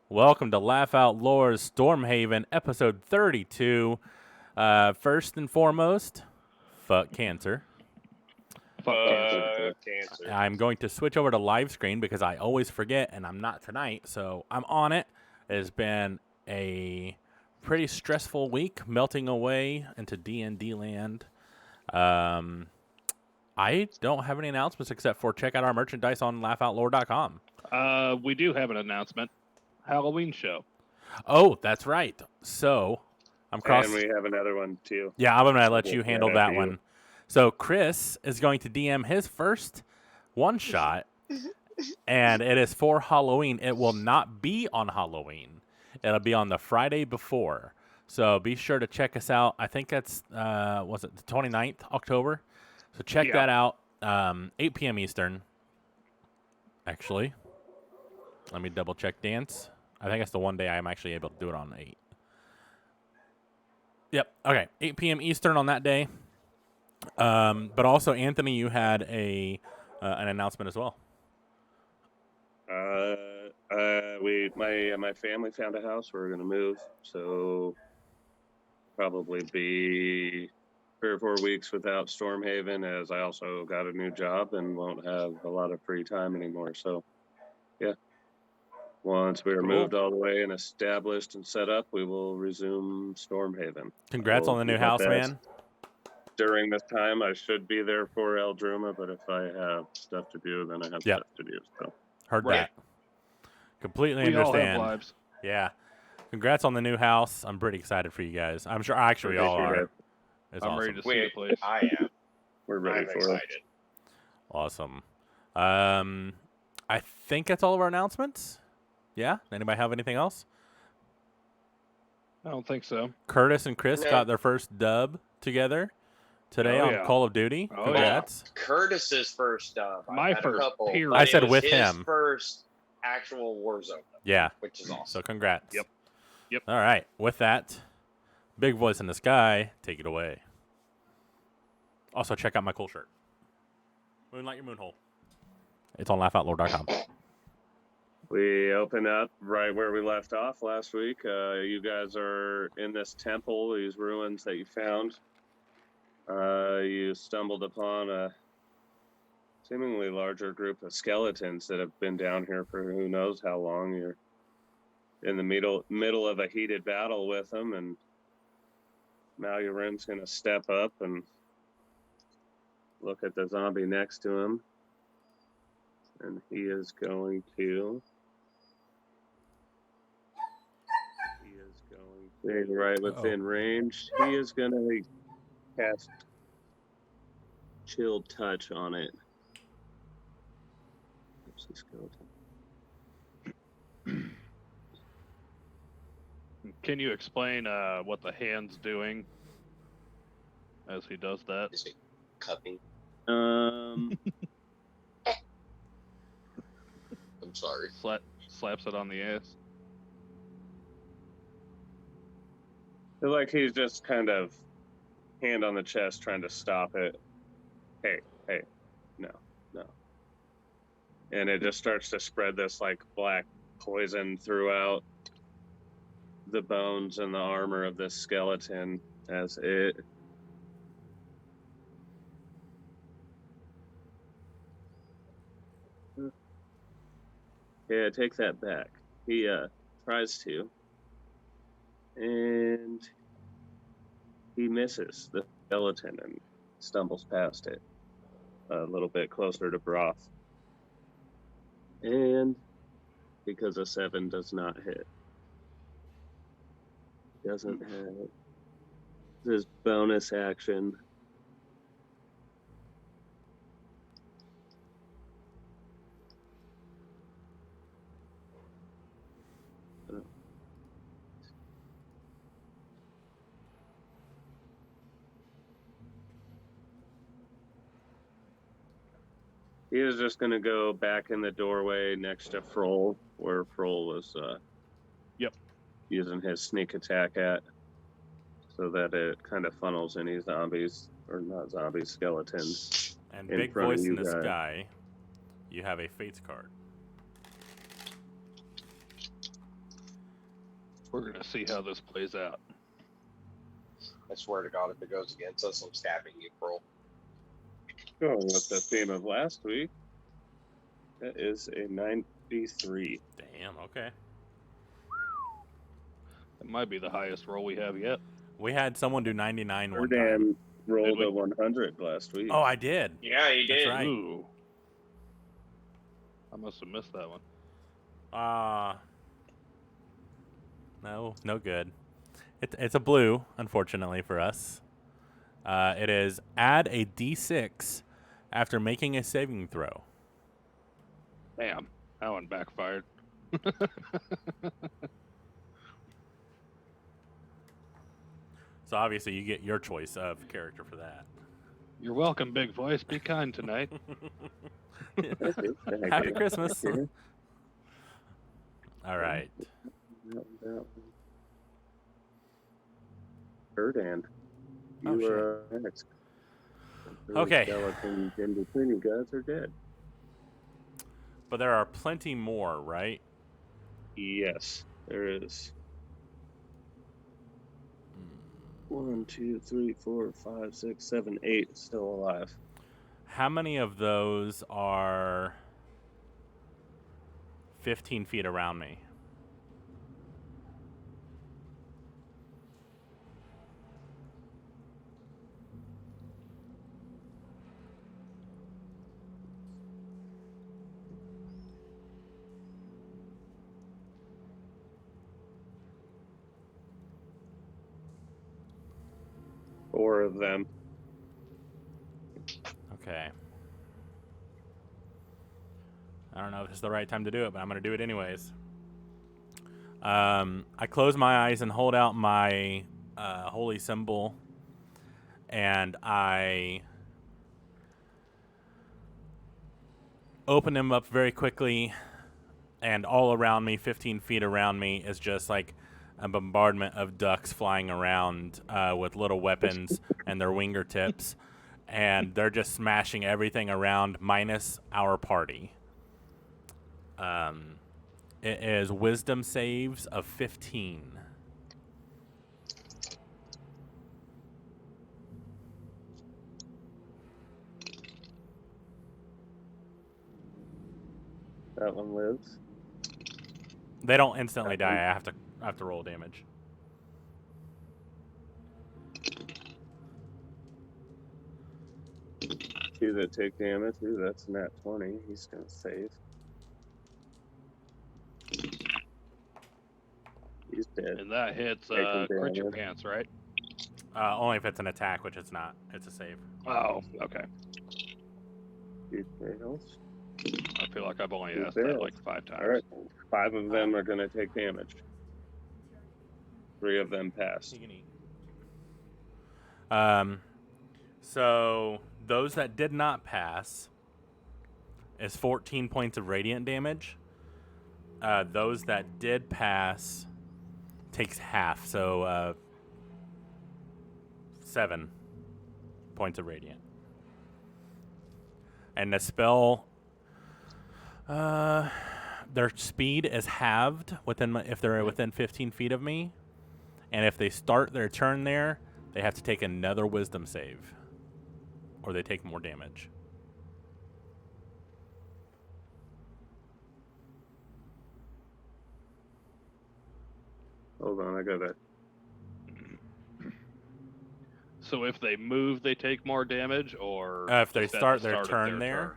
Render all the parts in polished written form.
Welcome to Laugh Out Lore's Stormhaven, episode 32. First and foremost, fuck cancer. Cancer. I'm going to switch over to live screen because I always forget, and I'm not tonight, so I'm on it. It has been a pretty stressful week, melting away into D&D land. I don't have any announcements except for check out our merchandise on laughoutlower.com. We do have an announcement. Halloween show. Oh, that's right. So, I'm And we have another one too. Yeah, I'm going to let you handle that you. one. So, Chris is going to DM his first one-shot, and it is for Halloween. It will not be on Halloween. It'll be on the Friday before. So, be sure to check us out. I think that's, was it the 29th October? So, check that out. 8 p.m. Eastern, actually. Let me double-check dance. I think it's the one day I'm actually able to do it on 8. Yep. Okay. 8 p.m. Eastern on that day. But also, Anthony, you had an announcement as well. My family found a house. We're gonna move, so probably be 3 or 4 weeks without Stormhaven, as I also got a new job and won't have a lot of free time anymore. So, yeah. Once we are moved all the way and established and set up, we will resume Stormhaven. Congrats on the new house, man. During this time, I should be there for Eldruma, but if I have stuff to do, then I have stuff to do. So, heard that. Completely we understand. All have lives. Yeah. Congrats on the new house. I'm pretty excited for you guys. I'm sure actually we all are. I'm awesome. Ready to see the place. I am. We're ready for excited. it. Awesome. I think that's all of our announcements. Yeah? Anybody have anything else? I don't think so. Curtis and Chris got their first dub together today on Call of Duty. Congrats. Yeah. Curtis's first dub. My first. Couple, I said with his him. First actual Warzone. Yeah. Which is awesome. So congrats. Yep. All right. With that, big voice in the sky, take it away. Also, check out my cool shirt. Moonlight your moonhole. It's on laughoutlower.com. We open up right where we left off last week. You guys are in this temple, these ruins that you found. You stumbled upon a seemingly larger group of skeletons that have been down here for who knows how long. You're in the middle of a heated battle with them, and Malyarim's going to step up and look at the zombie next to him. And he is going to... Being right within range, he is going to cast Chill Touch on it. Oops, the skeleton. Can you explain what the hand's doing as he does that? Is it cupping? Um, I'm sorry. Slaps it on the ass. feel like he's just kind of hand on the chest trying to stop it. Hey, no. And it just starts to spread this like black poison throughout the bones and the armor of this skeleton as it Yeah, take that back. He tries to, and he misses the skeleton and stumbles past it a little bit closer to Broth. And because a 7 does not hit, doesn't have this bonus action. He is just going to go back in the doorway next to Froll, where Froll was using his sneak attack at, so that it kind of funnels any zombies, or not zombies, skeletons. And big voice in the sky, you have a Fates card. We're gonna see how this plays out. I swear to God, if it goes against us, I'm stabbing you, bro. Going with the theme of last week, that is a 93. Damn. Okay. It might be the highest roll we have yet. We had someone do 99 one time. Erdan rolled we? a 100 last week. Oh, I did. Yeah, you That's did. right. Ooh. I must have missed that one. No good. It's a blue, unfortunately for us. It is add a d6 after making a saving throw. Damn, that one backfired. So obviously you get your choice of character for that. You're welcome, big voice. Be kind tonight. Happy Christmas. All right. Erdan, Oh, you shit. are next. The Okay. skeletons in between you guys are dead. But there are plenty more, right? Yes, there is. 1, 2, 3, 4, 5, 6, 7, 8 still alive. How many of those are 15 feet around me? Four of them. Okay. I don't know if it's the right time to do it, but I'm going to do it anyways. I close my eyes and hold out my holy symbol, and I open them up very quickly, and all around me, 15 feet around me, is just like a bombardment of ducks flying around with little weapons and their fingertips, and they're just smashing everything around minus our party. It is wisdom saves of 15. That one lives. They don't instantly die. I have to roll damage. Two that take damage. Ooh, that's nat 20. He's gonna save. He's dead. And that hits Taking crit your damage. pants, right? Only if it's an attack, which it's not. It's a save. Oh, okay. He fails. I feel like I've only He asked that fails. like 5 times. All right. 5 of them are gonna take damage. 3 of them pass. You can eat. So those that did not pass is 14 points of radiant damage. Those that did pass takes half, so 7 points of radiant. And the spell, their speed is halved if they're within 15 feet of me, and if they start their turn there, they have to take another wisdom save, or they take more damage. Hold on, I got that. So if they move, they take more damage, or If they is that start the their start of turn there,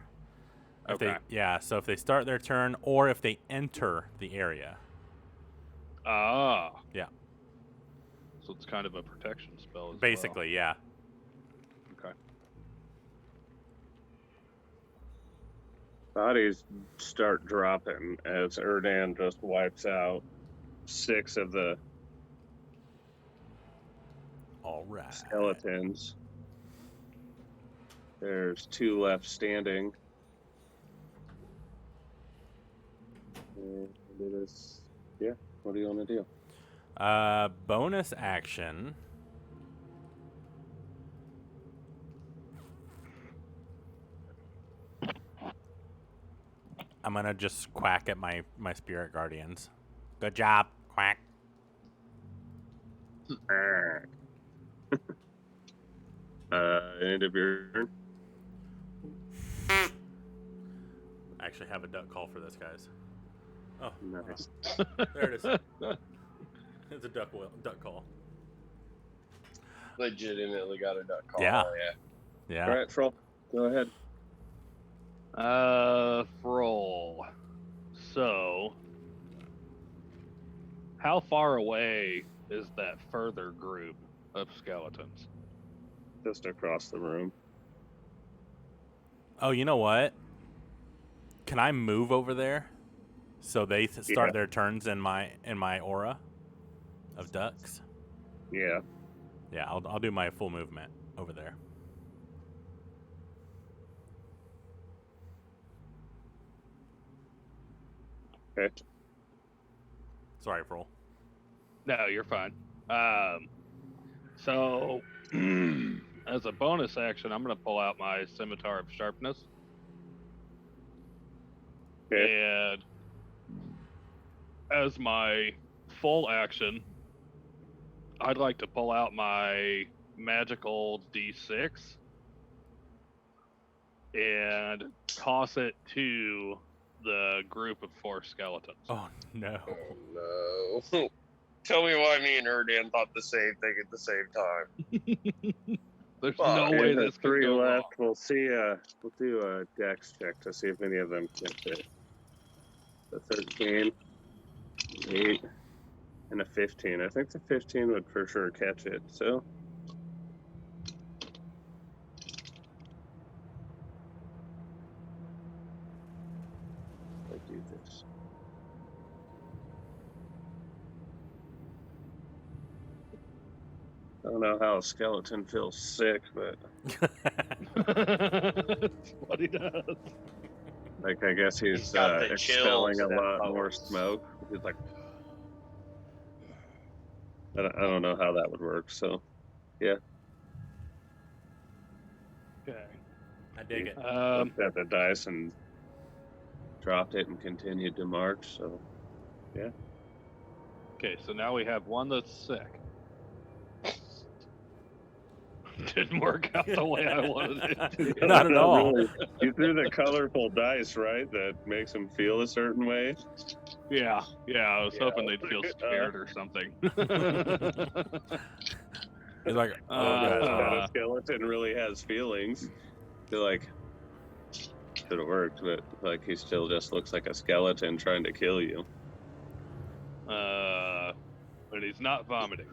turn? if Okay. so if they start their turn, or if they enter the area. Ah. Yeah. So it's kind of a protection spell as Basically, yeah. well. Okay. Bodies start dropping as Erdan just wipes out 6 of the All right. skeletons. There's 2 left standing. And it is, yeah, what do you want to do? Bonus action. I'm gonna just quack at my spirit guardians. Good job, quack. End of your turn. I actually have a duck call for this, guys. Oh, Nice. there it is. It's a duck call. Legitimately got a duck call. Yeah. Yeah. All right, Froll, go ahead. Roll. So, how far away is that further group of skeletons? Just across the room. Oh, you know what? Can I move over there so they start their turns in my aura of ducks? Yeah. Yeah, I'll do my full movement over there. Okay. Sorry, Froll. No, you're fine. So, as a bonus action, I'm going to pull out my Scimitar of Sharpness. Okay. And as my full action, I'd like to pull out my magical D6 and toss it to the group of 4 skeletons. Oh no. Oh no. Tell me why me and Erdan thought the same thing at the same time. There's Fuck. no way There's this could 3 go wrong. left. We'll see. We'll do a dex check to see if any of them can fit. The 13, 8, and a 15. I think the 15 would for sure catch it. So. I'll do this. I don't know how a skeleton feels sick, but That's what he does. like I guess he's got the expelling chills a and lot that more bubbles. smoke. He's like, I don't know how that would work. So yeah, Okay. I dig it. looked at the dice and dropped it and continued to march. So Okay, so now we have one that's sick. Didn't work out the way I wanted it to. Not at all. Really. You threw the colorful dice, right? That makes him feel a certain way. Yeah, I was Yeah, hoping they'd feel scared or something. He's like, oh, That God. a skeleton really has feelings. They're like, could have worked, but like he still just looks like a skeleton trying to kill you. But he's not vomiting.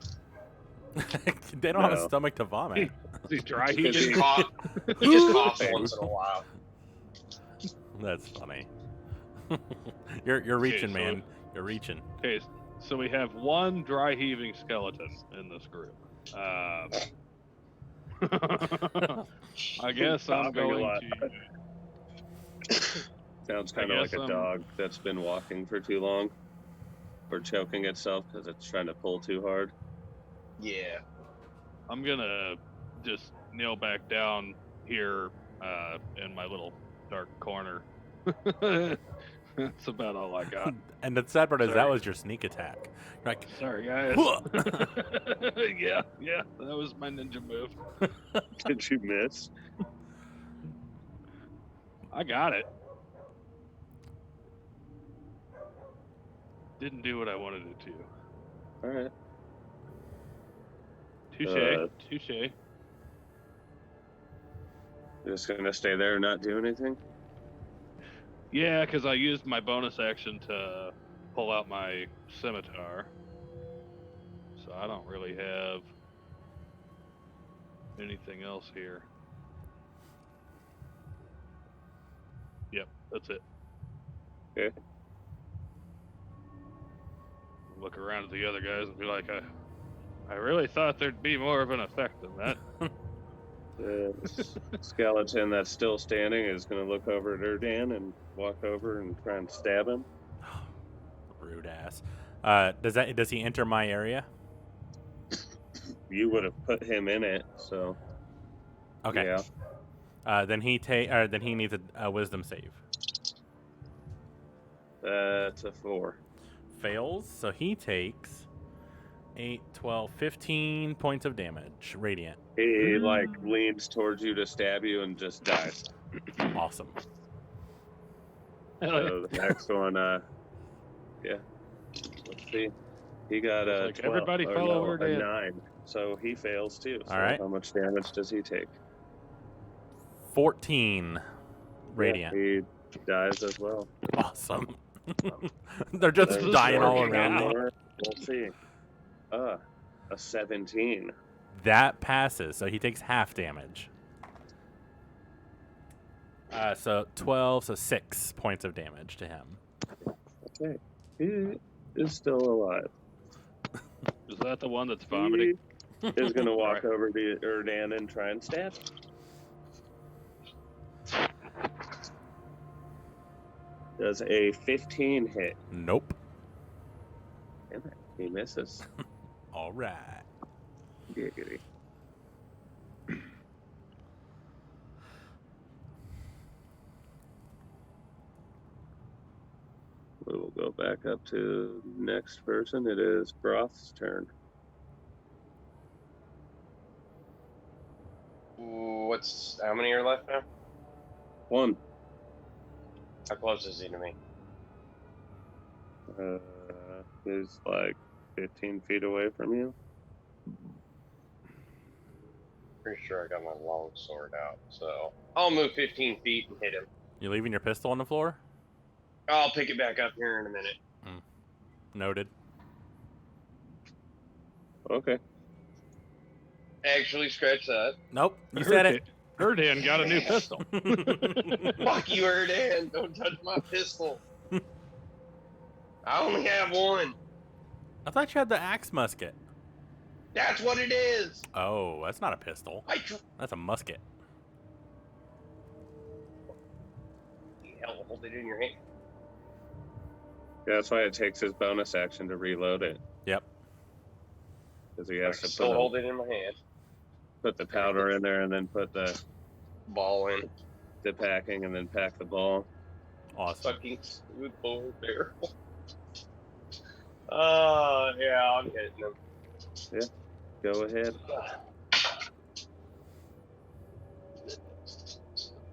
They don't have a No. stomach to vomit. Is he dry He just heaving? cough. He just coughs once in a while. That's funny. You're reaching, so- man. You're reaching. Okay, so we have one dry heaving skeleton in this group. I guess I'm Coughing a going lot. to. Sounds I kind of like guess a dog that's been walking for too long or choking itself because it's trying to pull too hard. Yeah. I'm gonna just kneel back down here in my little dark corner. That's about all I got. And the sad part is that Sorry. was your sneak attack. You're like, Sorry, guys. yeah, that was my ninja move. Did you miss? I got it. Didn't do what I wanted it to. All right. Touche. You're just gonna stay there and not do anything? Yeah, because I used my bonus action to pull out my scimitar. So I don't really have anything else here. Yep, that's it. Okay. Look around at the other guys and be like, I really thought there'd be more of an effect than that. The skeleton that's still standing is going to look over at Erdan and walk over and try and stab him. rude ass. Does he enter my area? You would have put him in it, so Okay. yeah. Then he needs a wisdom save. That's a 4. Fails, so he takes 8, 12, 15 points of damage. Radiant. He like leans towards you to stab you and just dies. Awesome. So the next one, yeah. Let's see. He got a Like, 12, everybody or follow no, her a dad. 9. So he fails too. So All right. how much damage does he take? 14 radiant. Yeah, he dies as well. Awesome. They're just This is dying all working around out. me. We'll see. A 17. That passes, so he takes half damage. So 12, so 6 points of damage to him. Okay. He is still alive. Is that the one that's vomiting? He is going to walk Right. over to Erdan and try and stab him. Does a 15 hit? Nope. Damn it. He misses. All right. Giggity. We will go back up to next person. It is Broth's turn. How many are left now? 1. How close is he to me? He's like 15 feet away from you. Pretty sure I got my long sword out, so I'll move 15 feet and hit him. You leaving your pistol on the floor? I'll pick it back up here in a minute. Noted. Okay. Actually, scratch that. Nope. You said it. Erdan got a new pistol. Fuck you, Erdan. Don't touch my pistol. I only have one. I thought you had the axe musket. That's what it is. Oh, that's not a pistol. That's a musket. Hell, hold it in your hand. Yeah, that's why it takes his bonus action to reload it. Yep. Because he I has can to still hold it in my hand. put the powder in there and then put the Ball in. packing and then pack the ball. Awesome. Fucking smooth bullet barrel. Yeah, I'm hitting him. Go ahead.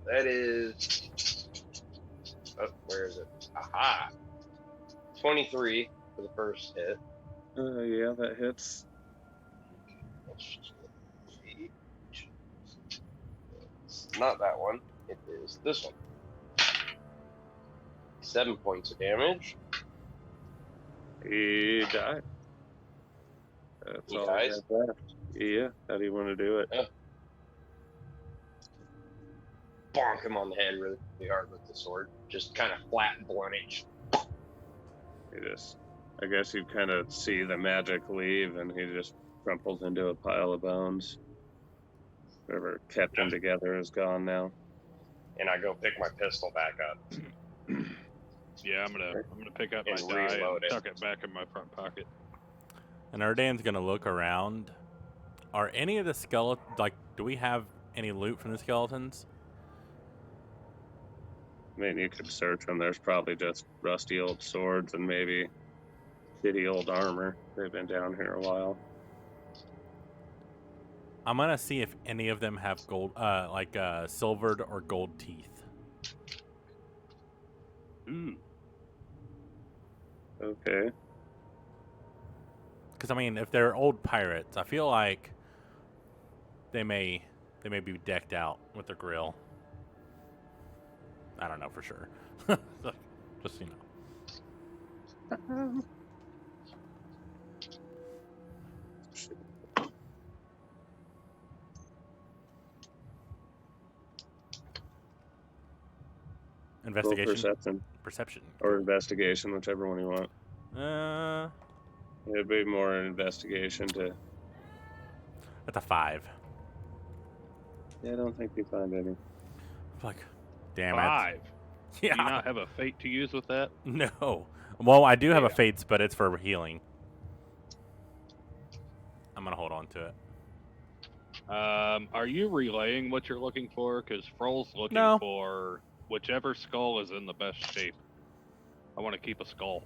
That is. Oh, where is it? Aha! 23 for the first hit. Yeah, that hits. It's not that one. It is this one. 7 points of damage. He died. That's He all dies? I have left. Yeah, how do you want to do it? Bonk him on the head really hard with the sword. Just kind of flat bluntage. I guess you kind of see the magic leave and he just crumples into a pile of bones. Whoever kept them together is gone now. And I go pick my pistol back up. Yeah, I'm gonna pick up my And die reload and it. tuck it back in my front pocket. And Erdan's gonna look around. Are any of the skeletons, like, do we have any loot from the skeletons? I mean, you could search them. There's probably just rusty old swords and maybe shitty old armor. They've been down here a while. I'm gonna see if any of them have gold, silvered or gold teeth. Ooh. Okay. Because I mean, if they're old pirates, I feel like they may be decked out with their grill. I don't know for sure. Just you know. Investigation. Roll Perception. or investigation, whichever one you want. It'd be more an investigation to. That's a 5. Yeah, I don't think you find any. Like, damn 5. it. Do you Yeah. not have a fate to use with that? No. Well, I do have a Yeah. fates, but it's for healing. I'm gonna hold on to it. Are you relaying what you're looking for? Because Froll's looking No. for whichever skull is in the best shape. I want to keep a skull.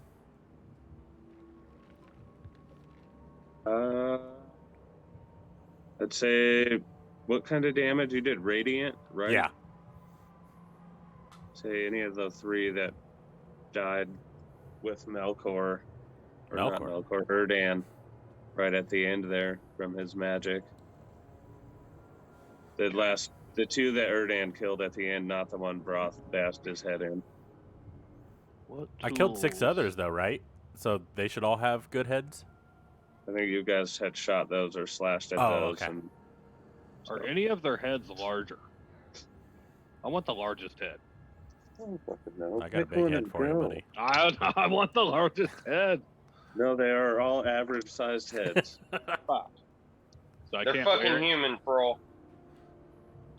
I'd say, what kind of damage you did? Radiant, right? Yeah. Say any of the three that died with Melkor, or not Melkor. Melkor, Erdan, right at the end there from his magic. The two that Erdan killed at the end, not the one Broth bashed his head in. What I killed 6 tools? others though, right? So they should all have good heads. I think you guys had shot those or slashed at Oh, those. okay. And Are any of their heads larger? I want the largest head. I don't fucking know. I got a Pick big one head and for you, go. buddy. I want the largest head. No, they are all average-sized heads. So I They're can't fucking wear it. human, bro.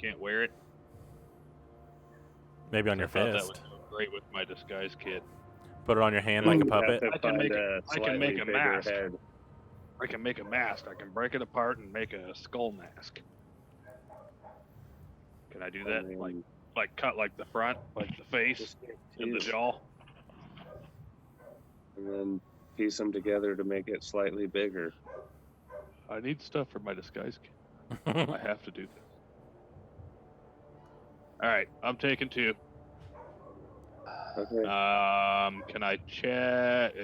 Can't wear it. Maybe on your I thought that fist. would go great with my disguise kit. Put it on your hand like a You'd have puppet. to I can find make a I can slightly make a bigger mask. head. I can make a mask. I can break it apart and make a skull mask. Can I do that? Like cut like the front, like the face and the jaw. And then piece them together to make it slightly bigger. I need stuff for my disguise kit. I have to do this. All right, I'm taking 2. Okay. Can I check?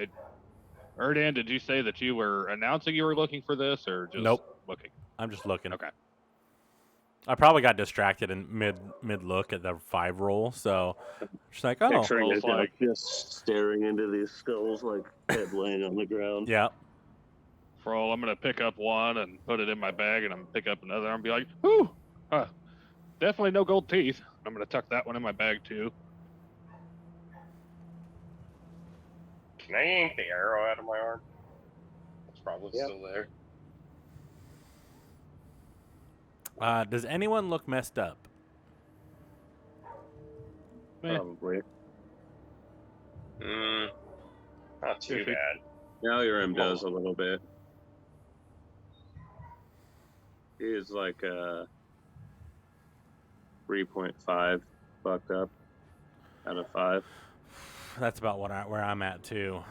Erdan, did you say that you were announcing you were looking for this, or just Nope. looking? I'm just looking. Okay. I probably got distracted in mid look at the 5 roll, so just like, oh, Picturing Skulls it like- just staring into these skulls like head laying on the ground. yeah. Froll, I'm gonna pick up one and put it in my bag, and I'm gonna pick up another and be like, "Whoo, definitely no gold teeth." I'm gonna tuck that one in my bag too. Can I yank the arrow out of my arm? It's probably Yep. still there. Does anyone look messed up? Eh, Probably. Not too If it- bad. Now your M does a little bit. He is like 3.5 fucked up out of 5. That's about where I'm at too.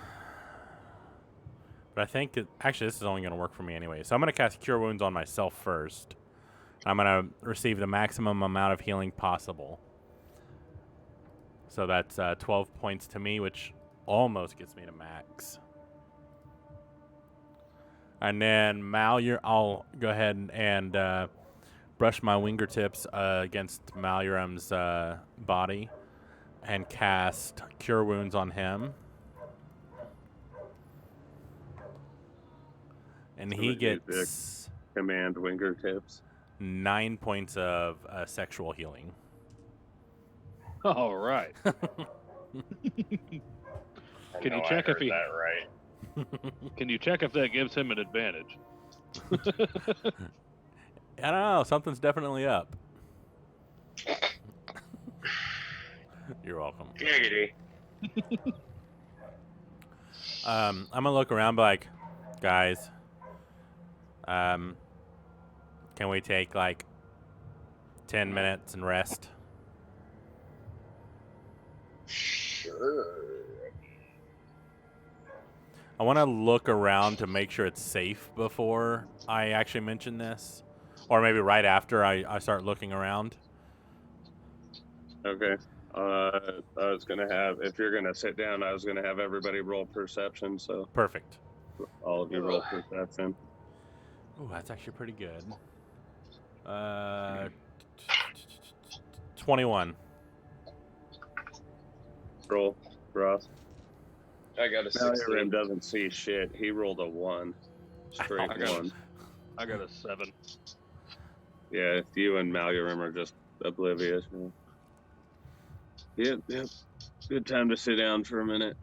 But I think actually this is only going to work for me anyway. So I'm going to cast Cure Wounds on myself first. I'm going to receive the maximum amount of healing possible. So that's 12 points to me, which almost gets me to max. And then Mal, I'll go ahead and brush my fingertips against Malurum's body and cast Cure Wounds on him. And he Somebody use gets Command fingertips. 9 points of sexual healing. All right. I Can you know I check if heard he- that right? Can you check if that gives him an advantage? I don't know. Something's definitely up. You're welcome. Giggity. I'm gonna look around, and be like, guys, can we take like 10 minutes and rest? Sure. I want to look around to make sure it's safe before I actually mention this, or maybe right after I start looking around. Okay. I was gonna have, if you're gonna sit down, I was gonna have everybody roll perception. So Perfect. all of you roll perception. Ooh, that's actually pretty good. 21. Roll, Ross. I got a Now 16. doesn't see shit. He rolled a 1. Straight I got 1. I got a 7. Yeah, you and Malurim are just oblivious. Yep. Good time to sit down for a minute.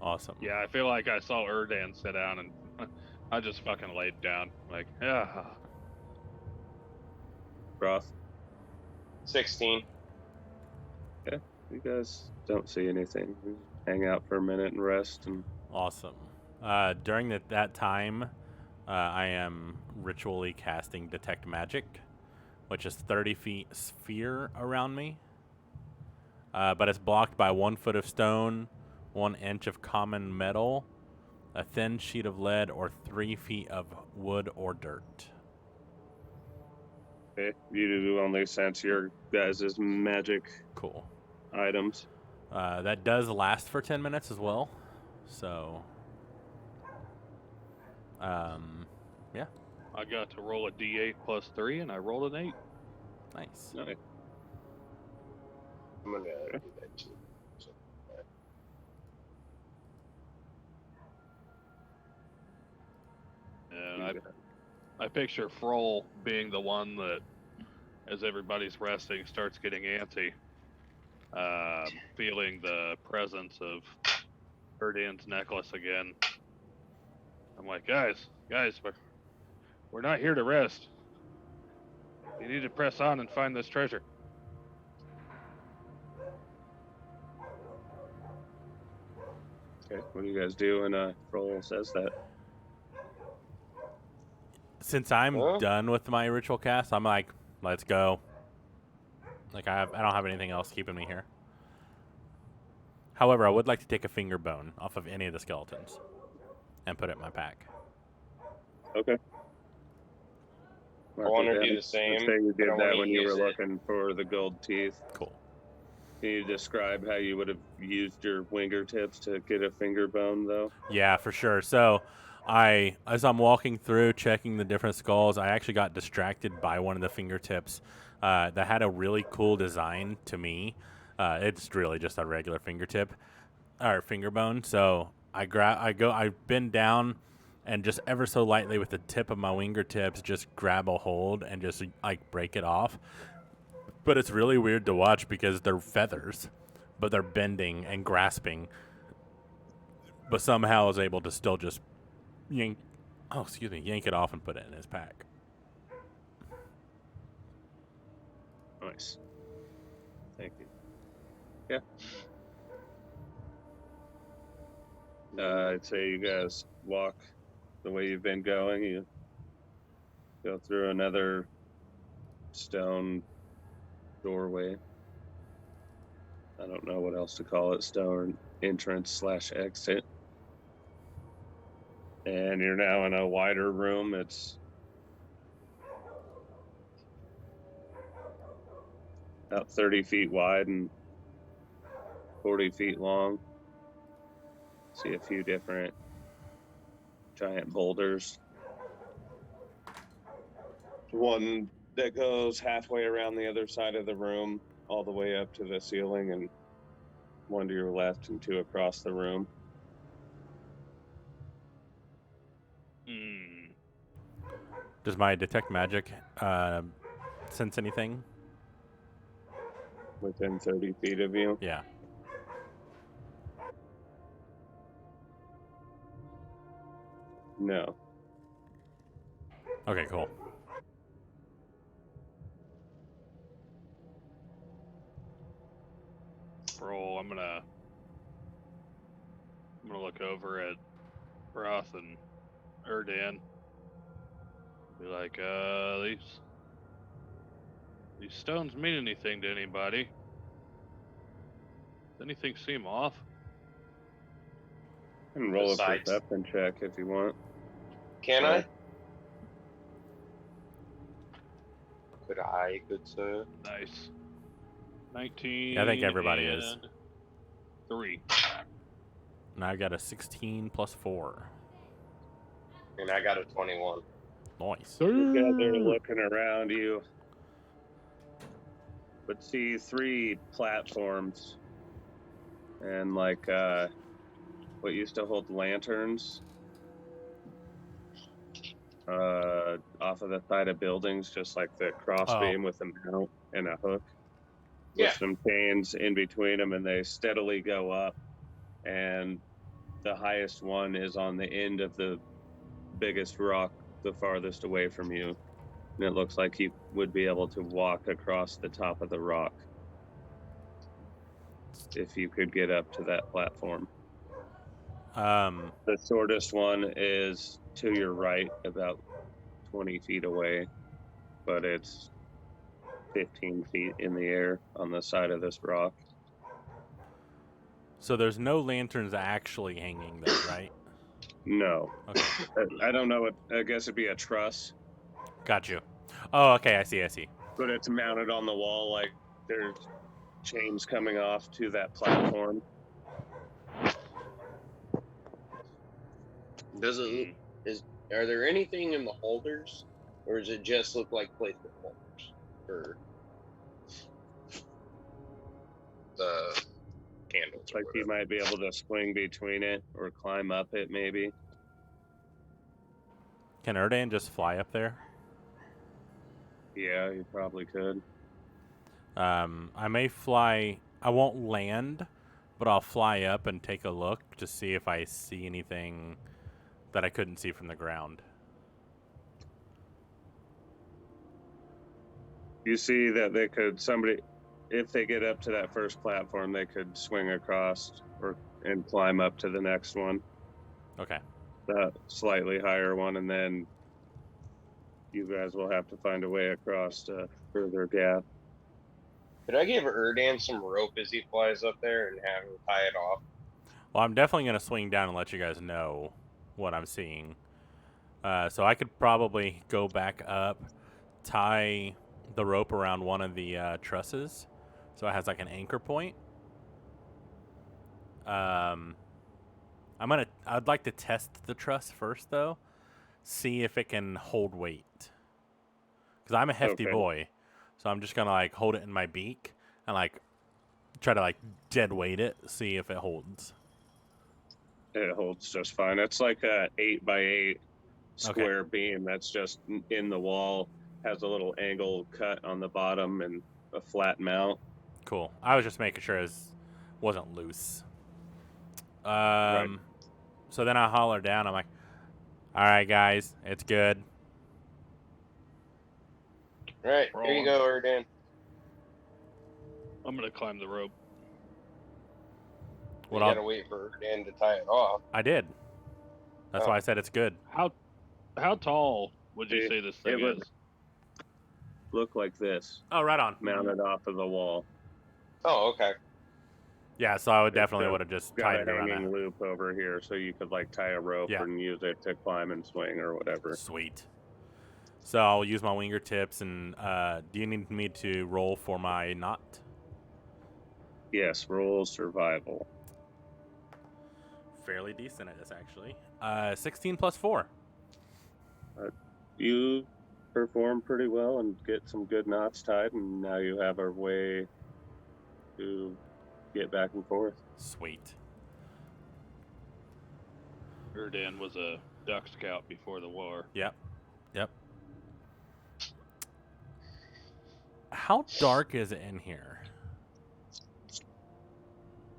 Awesome. Yeah, I feel like I saw Erdan sit down and I just fucking laid down. Like, yeah. Ross, 16. you guys don't see anything. We hang out for a minute and rest. And Awesome. During that time, I am ritually casting Detect Magic, which is 30 feet sphere around me. But it's blocked by 1 foot of stone, 1 inch of common metal, a thin sheet of lead, or 3 feet of wood or dirt. Okay. You do only sense your guys' magic Cool. items. That does last for 10 minutes as well. So, yeah, I got to roll a d8 plus 3, and I rolled an 8. nice. Nice. I'm gonna do that too. So, And I picture Froll being the one that, as everybody's resting, starts getting antsy, feeling the presence of Erdan's necklace again. I'm like, guys, we're not here to rest. You need to press on and find this treasure. Okay. What do you guys do when Froll says that? Since I'm Huh? done with my ritual cast, I'm like, let's go. Like, I don't have anything else keeping me here. However, I would like to take a finger bone off of any of the skeletons and put it in my pack. Okay. I want to Mark it do down. the same. Let's say you but I did wanna that when you were use it. looking for the gold teeth. Cool. Can you describe how you would have used your winger tips to get a finger bone, though? Yeah, for sure. So, as I'm walking through checking the different skulls, I actually got distracted by one of the fingertips that had a really cool design to me. It's really just a regular fingertip or finger bone. So I bend down and just ever so lightly with the tip of my fingertips, just grab a hold and just like break it off. But it's really weird to watch because they're feathers, but they're bending and grasping. But somehow is able to still just yank it off and put it in his pack. Nice. Thank you. Yeah. I'd say you guys walk the way you've been going. You go through another stone doorway. I don't know what else to call it. Stone entrance/exit. And you're now in a wider room. It's about 30 feet wide and 40 feet long. See a few different giant boulders. One that goes halfway around the other side of the room, all the way up to the ceiling, and one to your left and two across the room. Does my detect magic sense anything? Within 30 feet of you. Yeah. No. Okay, cool. Roll. I'm gonna look over at Roth and Erdan. Be like, these stones mean anything to anybody? Does anything seem off? And roll a Besides- perception check if you want. Can Yeah. I? Could I, good sir? Nice. 19. Yeah, I think everybody is. and 3. And I've got a 16 plus 4. And I got a 21. Nice. You guys are looking around you, but see 3 platforms and like what used to hold lanterns off of the side of buildings, just like the crossbeam with a mount and a hook with some chains in between them, and they steadily go up, and the highest one is on the end of the biggest rock the farthest away from you, and it looks like you would be able to walk across the top of the rock if you could get up to that platform. The shortest one is to your right, about 20 feet away, but it's 15 feet in the air on the side of this rock. So there's no lanterns actually hanging there, right? No. Okay, I don't know. I guess it'd be a truss, got you. Oh, okay, I see. but it's mounted on the wall like there's chains coming off to that platform. Does it Mm. are there anything in the holders, or does it just look like placement holders for the candles or Like you whatever? might be able to swing between it or climb up it, maybe. Can Erdan just fly up there? Yeah, you probably could. I may fly. I won't land, but I'll fly up and take a look to see if I see anything that I couldn't see from the ground. You see that they could if they get up to that first platform, they could swing across and climb up to the next one, Okay. the slightly higher one, and then you guys will have to find a way across to further gap. Could I give Erdan some rope as he flies up there and have him tie it off? Well, I'm definitely going to swing down and let you guys know what I'm seeing. So I could probably go back up, tie the rope around one of the trusses, so it has like an anchor point. I'd like to test the truss first, though, see if it can hold weight. Because I'm a hefty Okay. boy, so I'm just gonna like hold it in my beak and like try to like dead weight it, see if it holds. It holds just fine. It's like a 8x8 square beam that's just in the wall, has a little angle cut on the bottom and a flat mount. Cool. I was just making sure it wasn't loose. Right. So then I holler down. I'm like, "All right, guys, it's good." All right, We're here you all go, Erdan. I'm gonna climb the rope. You gotta wait for Erdan to tie it off. I did. That's Oh. why I said it's good. How tall would you say this thing it would is? look like this, Oh, right on. mounted off of the wall. Oh, okay. Yeah, so I would It's definitely would have just got tied a it around hanging that. loop over here, so you could like tie a rope Yeah. and use it to climb and swing or whatever. Sweet. So I'll use my winger tips, and do you need me to roll for my knot? Yes, roll survival. Fairly decent at this, actually. 16 plus 4. You perform pretty well and get some good knots tied, and now you have a way to get back and forth. Sweet. Erdan was a duck scout before the war. Yep. How dark is it in here?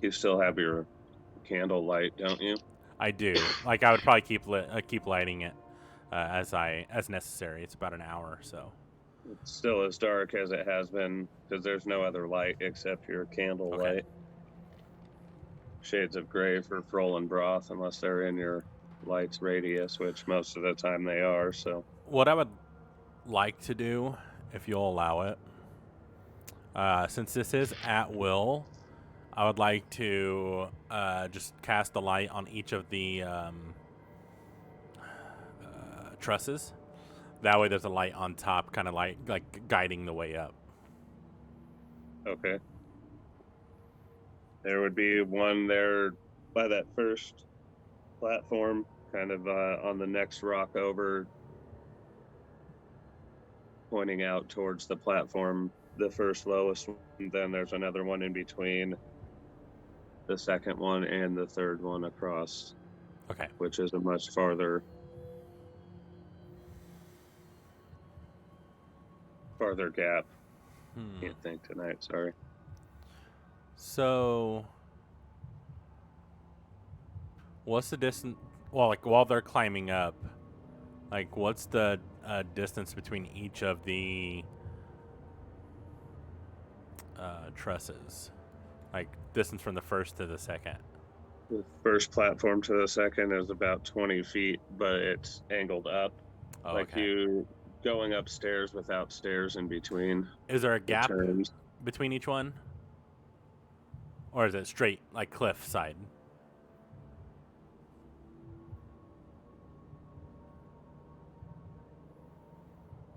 You still have your candle light, don't you? I do. Like I would probably keep lighting it as necessary. It's about an hour, so. It's still as dark as it has been because there's no other light except your candle Okay. light. Shades of gray for Froll and Broth, unless they're in your light's radius, which most of the time they are. So What I would like to do, if you'll allow it, since this is at will, I would like to just cast the light on each of the trusses. That way there's a light on top, kind of like guiding the way up. okay. There would be one there by that first platform, kind of on the next rock over, pointing out towards the platform, the first lowest one. Then there's another one in between the second one and the third one across, Okay. which is a much farther gap. Can't think tonight, sorry. So, what's the distance? Well, like while they're climbing up, like what's the distance between each of the trusses? Like distance from the first to the second. The first platform to the second is about 20 feet, but it's angled up. Oh, like okay. you going upstairs without stairs in between. Is there a gap turns. between each one? Or is it straight, like cliff side?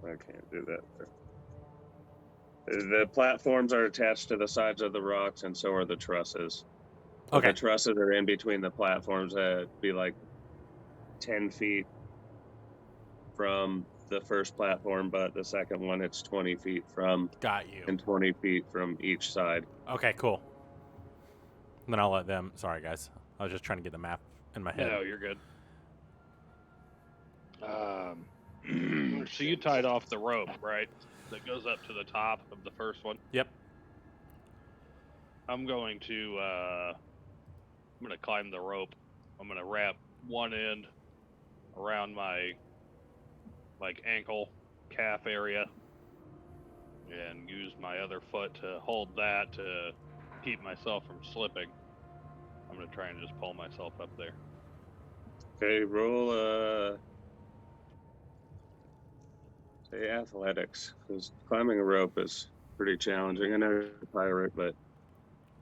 I can't do that there. The platforms are attached to the sides of the rocks, and so are the trusses. But Okay. the trusses are in between the platforms. That'd be like 10 feet from the first platform, but the second one, it's 20 feet from, Got you. and 20 feet from each side. Okay, cool. Then I'll let them. Sorry, guys. I was just trying to get the map in my head. No, you're good. So you tied off the rope, right? That goes up to the top of the first one. Yep. I'm going to climb the rope. I'm gonna wrap one end around my ankle, calf area, and use my other foot to hold that to keep myself from slipping. I'm gonna try and just pull myself up there. Okay, roll say athletics, because climbing a rope is pretty challenging. I know you're a pirate, but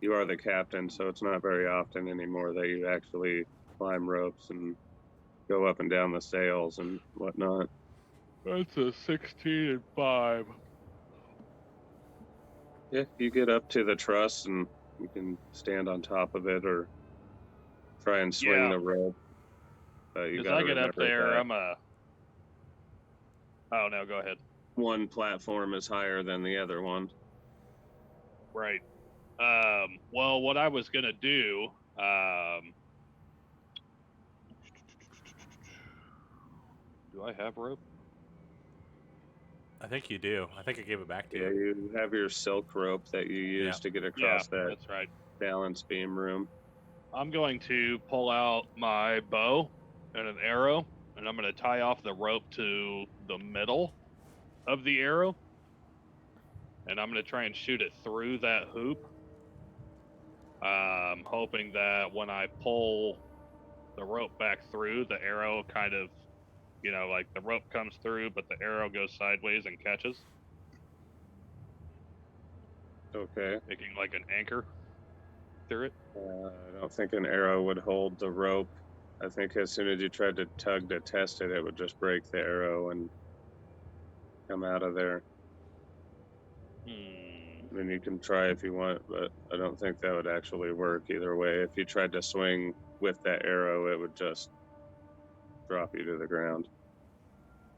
you are the captain, so it's not very often anymore that you actually climb ropes and go up and down the sails and whatnot. That's a 16 and 5. Yeah, you get up to the truss and you can stand on top of it or try and swing the rope. But you As gotta I get up remember there, that I'm a. Oh no, go ahead. one platform is higher than the other one. Right. Well, what I was gonna do, do I have rope? I think you do. I think I gave it back to Yeah, you. you have your silk rope that you use to get across that That's right. balance beam room. I'm going to pull out my bow and an arrow, and I'm going to tie off the rope to the middle of the arrow, and I'm going to try and shoot it through that hoop, hoping that when I pull the rope back through, the arrow kind of, like the rope comes through, but the arrow goes sideways and catches, Okay. making like an anchor through it. I don't think an arrow would hold the rope. I think as soon as you tried to tug to test it, it would just break the arrow and come out of there. I mean, you can try if you want, but I don't think that would actually work either way. If you tried to swing with that arrow, it would just drop you to the ground.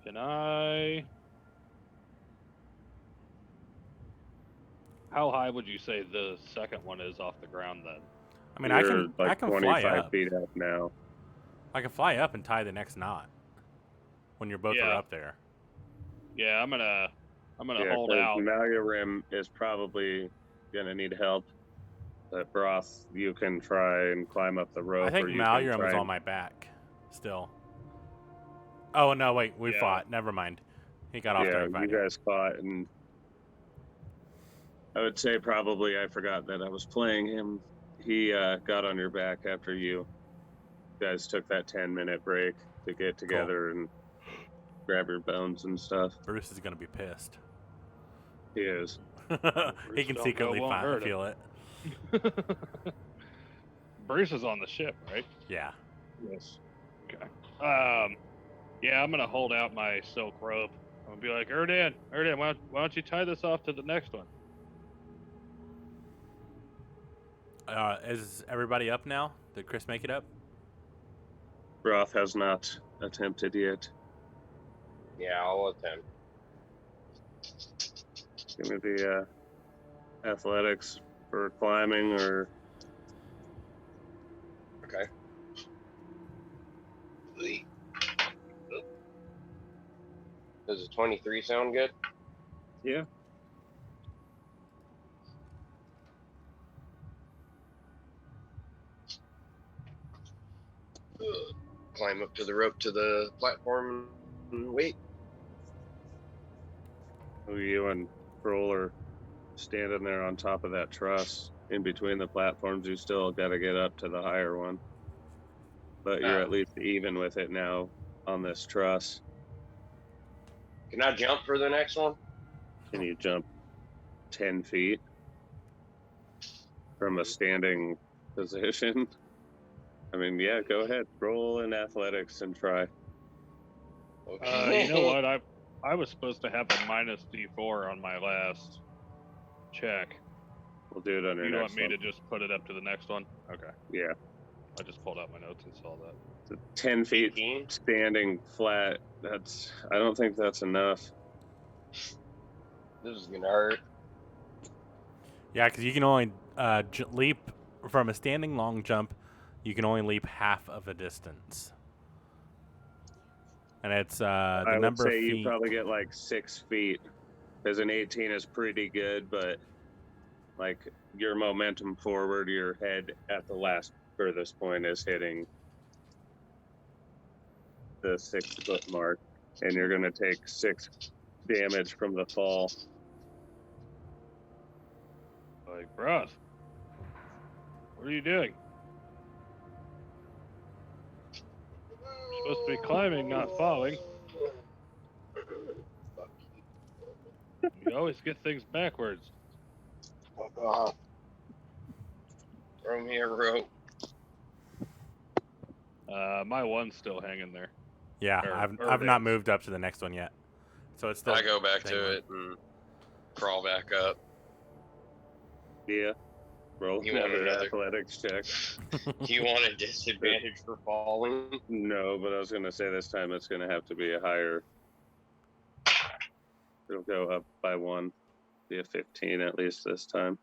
Can I? How high would you say the second one is off the ground then? I mean, You're I like can fly 25 up. feet up now. I can fly up and tie the next knot when you're both are up there. Yeah, I'm gonna hold 'cause out. Malyarim is probably gonna need help. But Broth, you can try and climb up the rope. I think or you Malyarim can try is on my back still. Oh no, wait, we fought. Never mind. He got off Yeah, during fighting. you guys fought, and I would say probably I forgot that I was playing him. He got on your back after you guys took that 10-minute break to get together and grab your bones and stuff. Bruce is gonna be pissed. He is. He can secretly feel it. Bruce is on the ship, right? Yeah. Yes. Okay. Yeah, I'm gonna hold out my silk rope. I'm gonna be like, Erdan, why don't you tie this off to the next one? Is everybody up now? Did Chris make it up? Broth has not attempted yet. Yeah, I'll attempt. Give me the athletics for climbing or... Okay. Does a 23 sound good? Yeah. Climb up to the rope to the platform and wait. You and Kroll are standing there on top of that truss. In between the platforms, you still got to get up to the higher one. But you're at least even with it now on this truss. Can I jump for the next one? Can you jump 10 feet from a standing position? I mean, yeah, go ahead. Roll in athletics and try. Okay. You know what? I was supposed to have a minus D4 on my last check. We'll do it on your You next want me one. to just put it up to the next one? Okay. Yeah. I just pulled out my notes and saw that. So 10 feet 18? standing flat. I don't think that's enough. This is gonna hurt. Yeah, because you can only leap from a standing long jump. You can only leap half of a distance, and it's the I would number of say you feet. probably get like 6 feet, because an 18 is pretty good, but like your momentum forward, your head at the last furthest point is hitting the 6 foot mark, and you're going to take 6 damage from the fall. Like, Broth, what are you doing? You're supposed to be climbing, not falling. You always get things backwards. Throw me a rope. My one's still hanging there. Yeah, Or I've not dance. moved up to the next one yet, so it's still. I go back same to one. it and crawl back up. Yeah. Roll You want another another? athletics check. Do you want a disadvantage for falling? No, but I was going to say this time it's going to have to be a higher. It'll go up by 1. Be a 15 at least this time.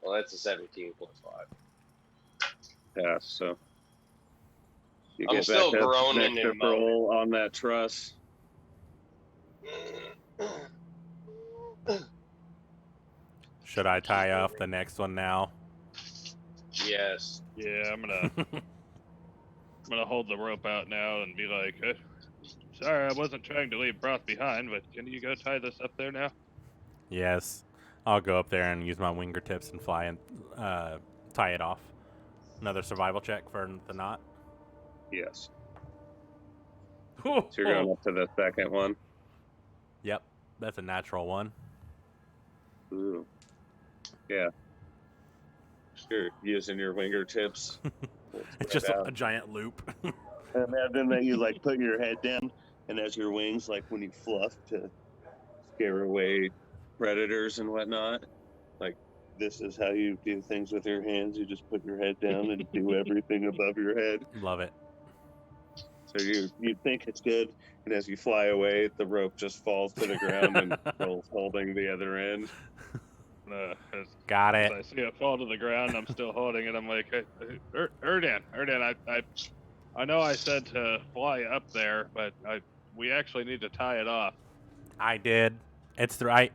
Well, that's a 17 plus 5. Yeah, so. You I'm get still back up, groaning next and to roll on that truss. Should I tie off the next one now? Yes. Yeah, I'm gonna hold the rope out now and be like, sorry, I wasn't trying to leave Broth behind, but can you go tie this up there now? Yes, I'll go up there and use my fingertips and fly and tie it off. Another survival check for the knot. Yes. So you're going up to the second one. Yep, that's a natural one. Ooh. Yeah. You're using your fingertips. It's just a giant loop. Imagine that you like put your head down, and as your wings, like when you fluff to scare away predators and whatnot, like this is how you do things with your hands. You just put your head down and do everything above your head. Love it. So you think it's good, and as you fly away, the rope just falls to the ground and Roll's holding the other end. Got As it. I see it fall to the ground, I'm still holding it. I'm like, hey, Erdan, I know I said to fly up there, but we actually need to tie it off. I did. It's right.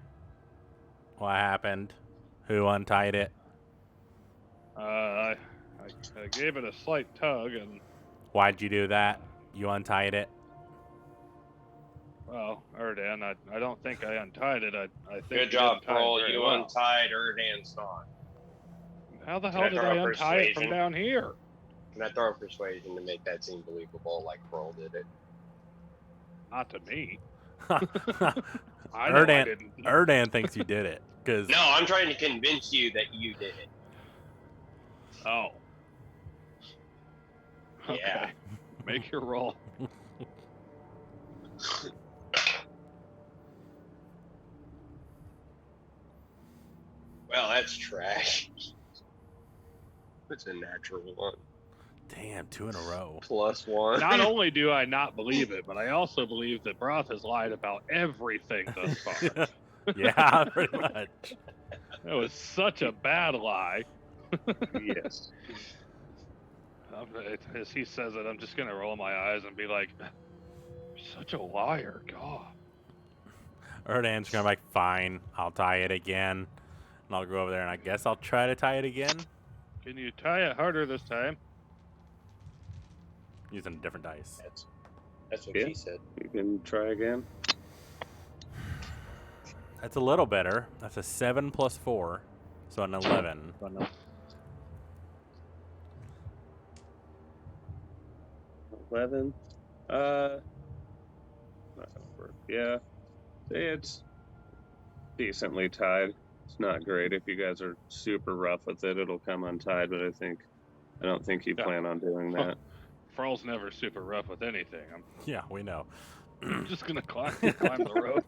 What happened? Who untied it? I gave it a slight tug, and Why'd you do that? You untied it. well, Erdan, I don't think I untied it. I think Good you job, didn't tie it Pearl. very You well. untied Erdan's knot. How the Can hell I did throw I a untie it from persuasion? down here? Can I throw a persuasion to make that seem believable, like Pearl did it? Not to me. I know I didn't. Erdan thinks you did it. Cause No, I'm trying to convince you that you did it. Oh. Yeah. Okay. Make your roll. Well, that's trash. It's a natural 1. Damn, 2 in a row. Plus 1. Not only do I not believe it, but I also believe that Broth has lied about everything thus far. Yeah, pretty much. That was such a bad lie. Yes. As he says it, I'm just going to roll my eyes and be like, you're such a liar, God. Erdan's gonna be like, fine, I'll tie it again. And I'll go over there and I guess I'll try to tie it again. Can you tie it harder this time? Using a different dice. That's what Yeah. she said. You can try again. That's a little better. That's a 7 plus 4. So an 11. 11. Yeah. It's decently tied. It's not great. If you guys are super rough with it, it'll come untied, but I don't think you Yeah. plan on doing that. Frol's never super rough with anything. Yeah, we know. I'm just gonna climb the rope.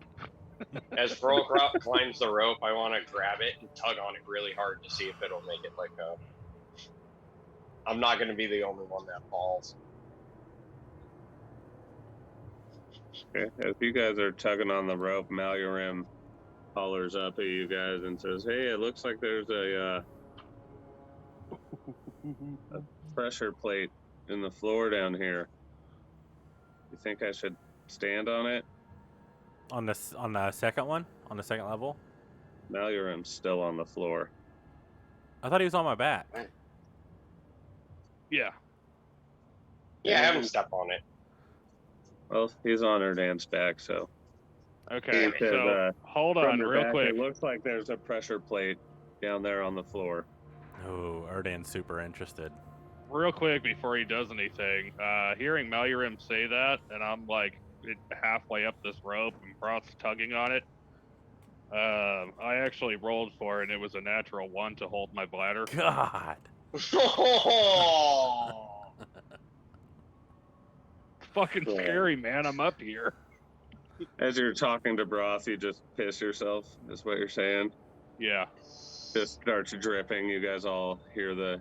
As Froll climbs the rope, I want to grab it and tug on it really hard to see if it'll make it like a. I'm not going to be the only one that falls. Okay. As you guys are tugging on the rope, Malurim hollers up at you guys and says, "Hey, it looks like there's a pressure plate in the floor down here. You think I should stand on it?" On the second one, on the second level. Malurim's still on the floor. I thought he was on my back. Yeah. Yeah, have him step on it. Well, he's on Erdan's back, so. Okay. He says, So hold from on, the real back, quick. It looks like there's a pressure plate down there on the floor. Oh, Erdan's super interested. Real quick before he does anything, hearing Malurim say that, and I'm like halfway up this rope and Broth's tugging on it. I actually rolled for it, and it was a natural 1 to hold my bladder. God. Oh, It's fucking scary, man. I'm up here. As you're talking to Broth, you just piss yourself, is what you're saying. Yeah. Just starts dripping. You guys all hear the.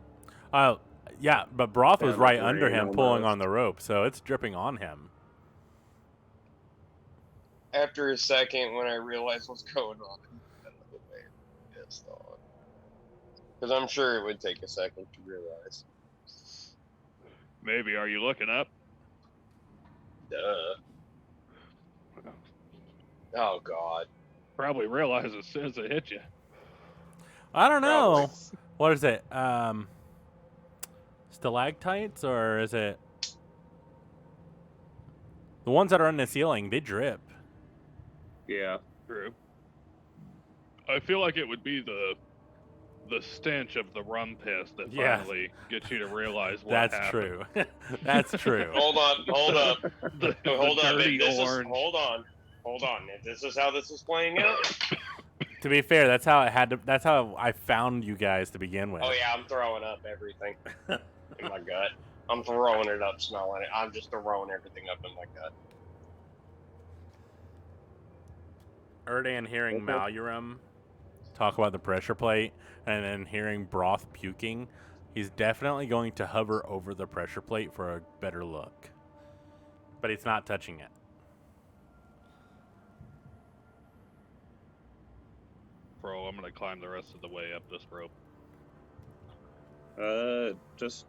Oh, yeah, but Broth was Sound right of under rain him pulling almost. on the rope, so it's dripping on him. after a second, when I realized what's going on, I'm pissed off. Because I'm sure it would take a second to realize. Maybe. Are you looking up? Duh. Oh, God. Probably realize as soon as it hit you. I don't know. Probably. What is it? Stalactites, or is it the ones that are in the ceiling? They drip. Yeah. True. I feel like it would be the stench of the rum piss that Yeah. finally gets you to realize what That's happened. true. That's true. Hold up. The Hold up. dirty If this orange. Is, hold on. If this is how this is playing out. To be fair, that's how it had to. That's how I found you guys to begin with. Oh, yeah, I'm throwing up everything in my gut. I'm throwing it up, smelling it. I'm just throwing everything up in my gut. Erdan hearing Okay. Malurim talk about the pressure plate and then hearing Broth puking, he's definitely going to hover over the pressure plate for a better look. But he's not touching it. Bro, I'm gonna climb the rest of the way up this rope. Just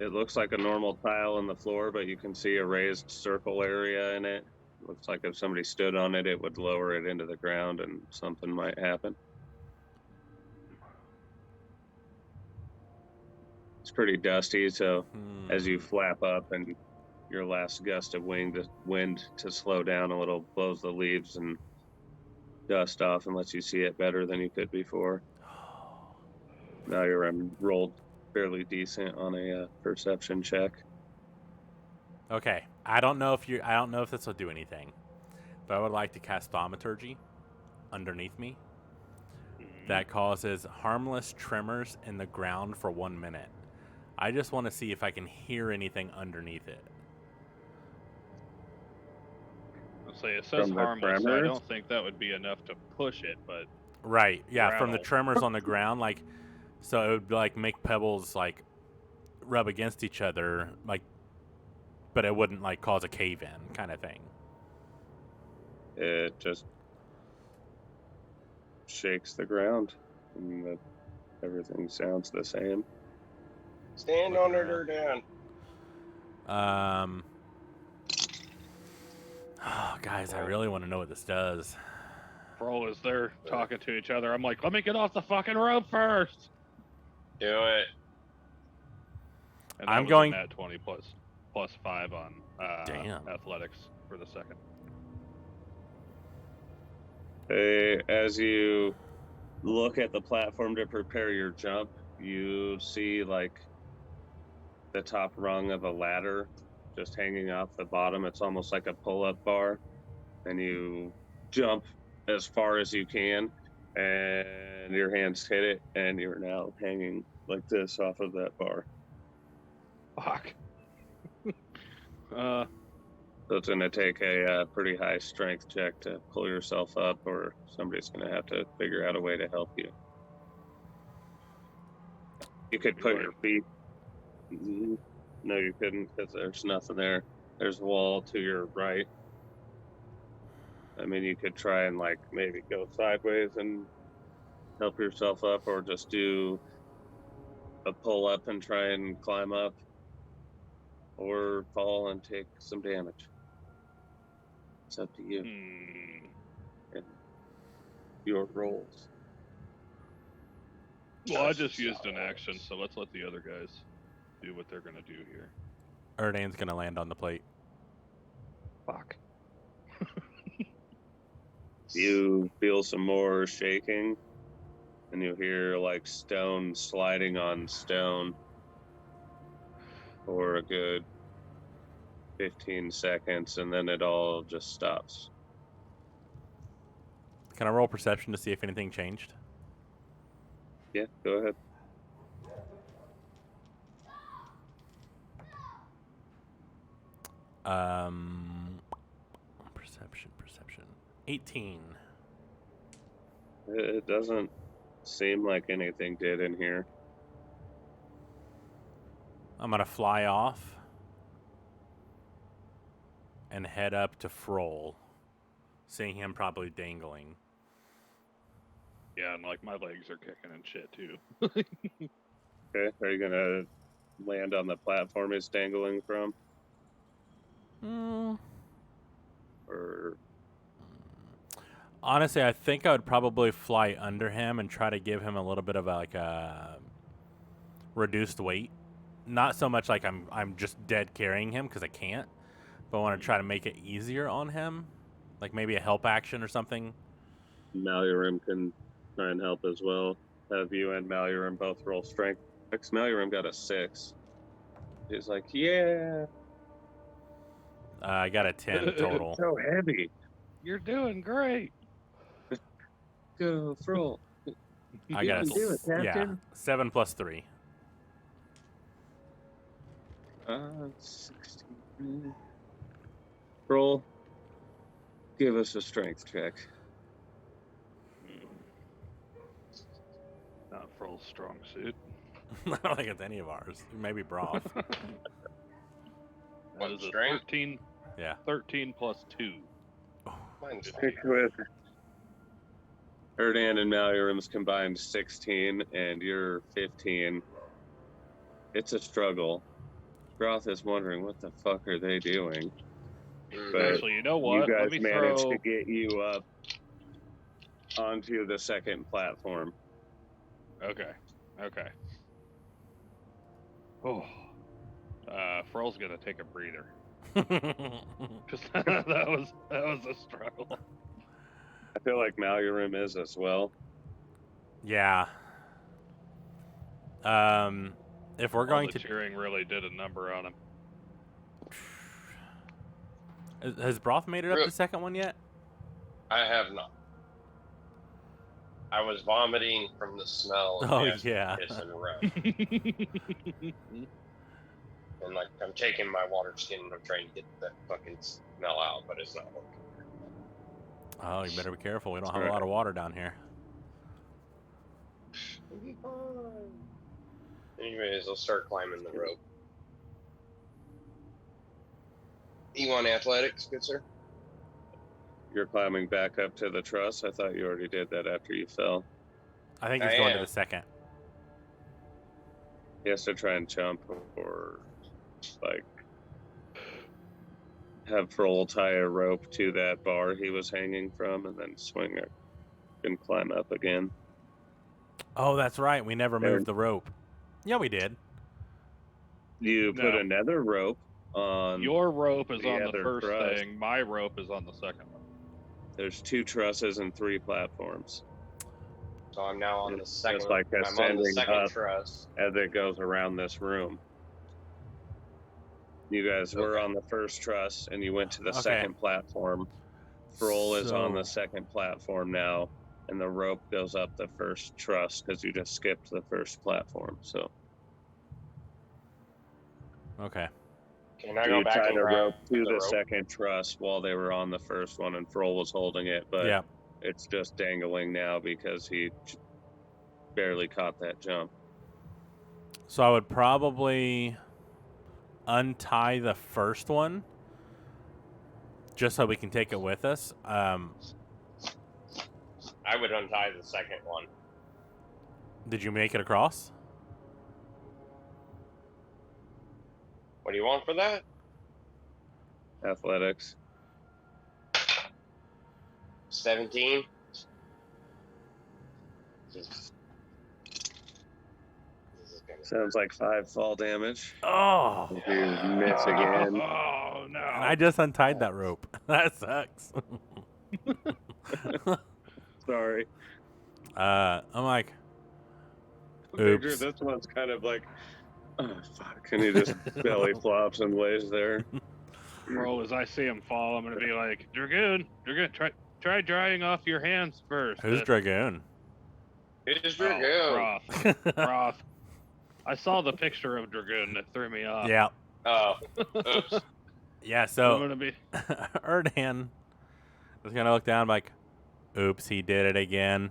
it looks like a normal tile in the floor, but you can see a raised circle area in it. Looks like if somebody stood on it, it would lower it into the ground, and something might happen. It's pretty dusty, so as you flap up and your last gust of wind to slow down a little blows the leaves and dust off and lets you see it better than you could before. Now you're rolled fairly decent on a perception check. Okay, I don't know if this will do anything, but I would like to cast Thaumaturgy underneath me. That causes harmless tremors in the ground for 1 minute. I just want to see if I can hear anything underneath it. I'll say it says From the harmless, so I tremors? don't think that would be enough to push it, but Right, yeah, from the Rattle. tremors on the ground, like, so it would like make pebbles like rub against each other, like, but it wouldn't like cause a cave-in kind of thing. It just shakes the ground, and everything sounds the same. Stand on it or down. Oh, guys, I really want to know what this does. Froll is there talking to each other. I'm like, let me get off the fucking rope first. Do it. And I'm that was going- a nat 20 plus 5 on Damn. athletics for the second. As you look at the platform to prepare your jump, you see like the top rung of a ladder just hanging off the bottom. It's almost like a pull-up bar, and you jump as far as you can, and your hands hit it, and you're now hanging like this off of that bar. Fuck. So it's going to take a pretty high strength check to pull yourself up, or somebody's going to have to figure out a way to help you. You could put your feet. No, you couldn't, because there's nothing there. There's a wall to your right. I mean, you could try and like maybe go sideways and help yourself up, or just do a pull up and try and climb up, or fall and take some damage. It's up to you and your rolls. Well, I just used an action, so let's let the other guys do what they're gonna do here. Erdan's gonna land on the plate. Fuck. You feel some more shaking, and you hear like stone sliding on stone for a good 15 seconds, and then it all just stops. Can I roll perception to see if anything changed? Yeah, go ahead. Perception. 18. It doesn't seem like anything did in here. I'm gonna fly off and head up to Froll, seeing him probably dangling. Yeah, and like my legs are kicking and shit too. Okay, are you gonna land on the platform he's dangling from? Or Honestly, I think I would probably fly under him and try to give him a little bit of a reduced weight. Not so much like I'm just dead carrying him, because I can't, but I want to try to make it easier on him, like maybe a help action or something. Malurim can try and help as well. Have you and Malurim both roll strength. Malurim got a 6. He's like, yeah. I got a 10 total. So heavy. You're doing great. Go, Froll. I got can do it, yeah, Captain. 7 plus 3. 16. Roll. Give us a strength check. Not full strong suit. I don't think it's any of ours. Maybe broth. That is a strength? 13. Yeah. 13 plus 2. Mine's Stick with Erdan and Malurim's combined 16, and you're 15. It's a struggle. Groth is wondering what the fuck are they doing. But Actually, you know what? you guys Let me managed throw. to get you up onto the second platform. Okay. Oh. Froll's gonna take a breather. Cause that was a struggle. I feel like Malurim is as well. Yeah. If we're going to cheering really did a number on him. Has Broth made it up the second one yet? I have not. I was vomiting from the smell of Oh, yeah. piss and rough. And like I'm taking my water skin and I'm trying to get that fucking smell out, but it's not working. Oh, you better be careful. We don't have Right. a lot of water down here. It'll be fine. Anyways, I'll start climbing the rope. You want athletics, good sir? You're climbing back up to the truss. I thought you already did that after you fell. I think he's I going to am. the second. He has to try and jump or like have Froll tie a rope to that bar he was hanging from and then swing it and climb up again. Oh, that's right. We never moved the rope. Yeah, we did. You put No. another rope on. Your rope is the on the other first truss. thing. My rope is on the second one. There's 2 trusses and 3 platforms. So I'm now on the It's second. just like I'm on the ascending second up. truss. As it goes around this room. You guys were Okay. on the first truss and you went to the Okay. second platform. Froll is on the So- second platform now, and the rope goes up the first truss because you just skipped the first platform. So Okay. Can I You go back tied and a grab rope to the the rope? second truss while they were on the first one, and Froll was holding it, but Yeah. it's just dangling now because he barely caught that jump. So I would probably untie the first one just so we can take it with us. I would untie the second one. Did you make it across? What do you want for that? Athletics. 17. This is gonna Sounds like 5 fall damage. Oh. If you miss again. Oh no! And I just untied that rope. That sucks. Sorry. I'm like, Picture oops. this one's kind of like, oh, fuck. And he just belly flops and lays there. Bro, as I see him fall, I'm gonna be like, Dragoon, try drying off your hands first. Who's Dragoon? It is Oh, Dragoon. Broth. I saw the picture of Dragoon that threw me off. Yeah. Oh, oops. Yeah, I'm so gonna be. Erdan is going to look down like, oops, he did it again.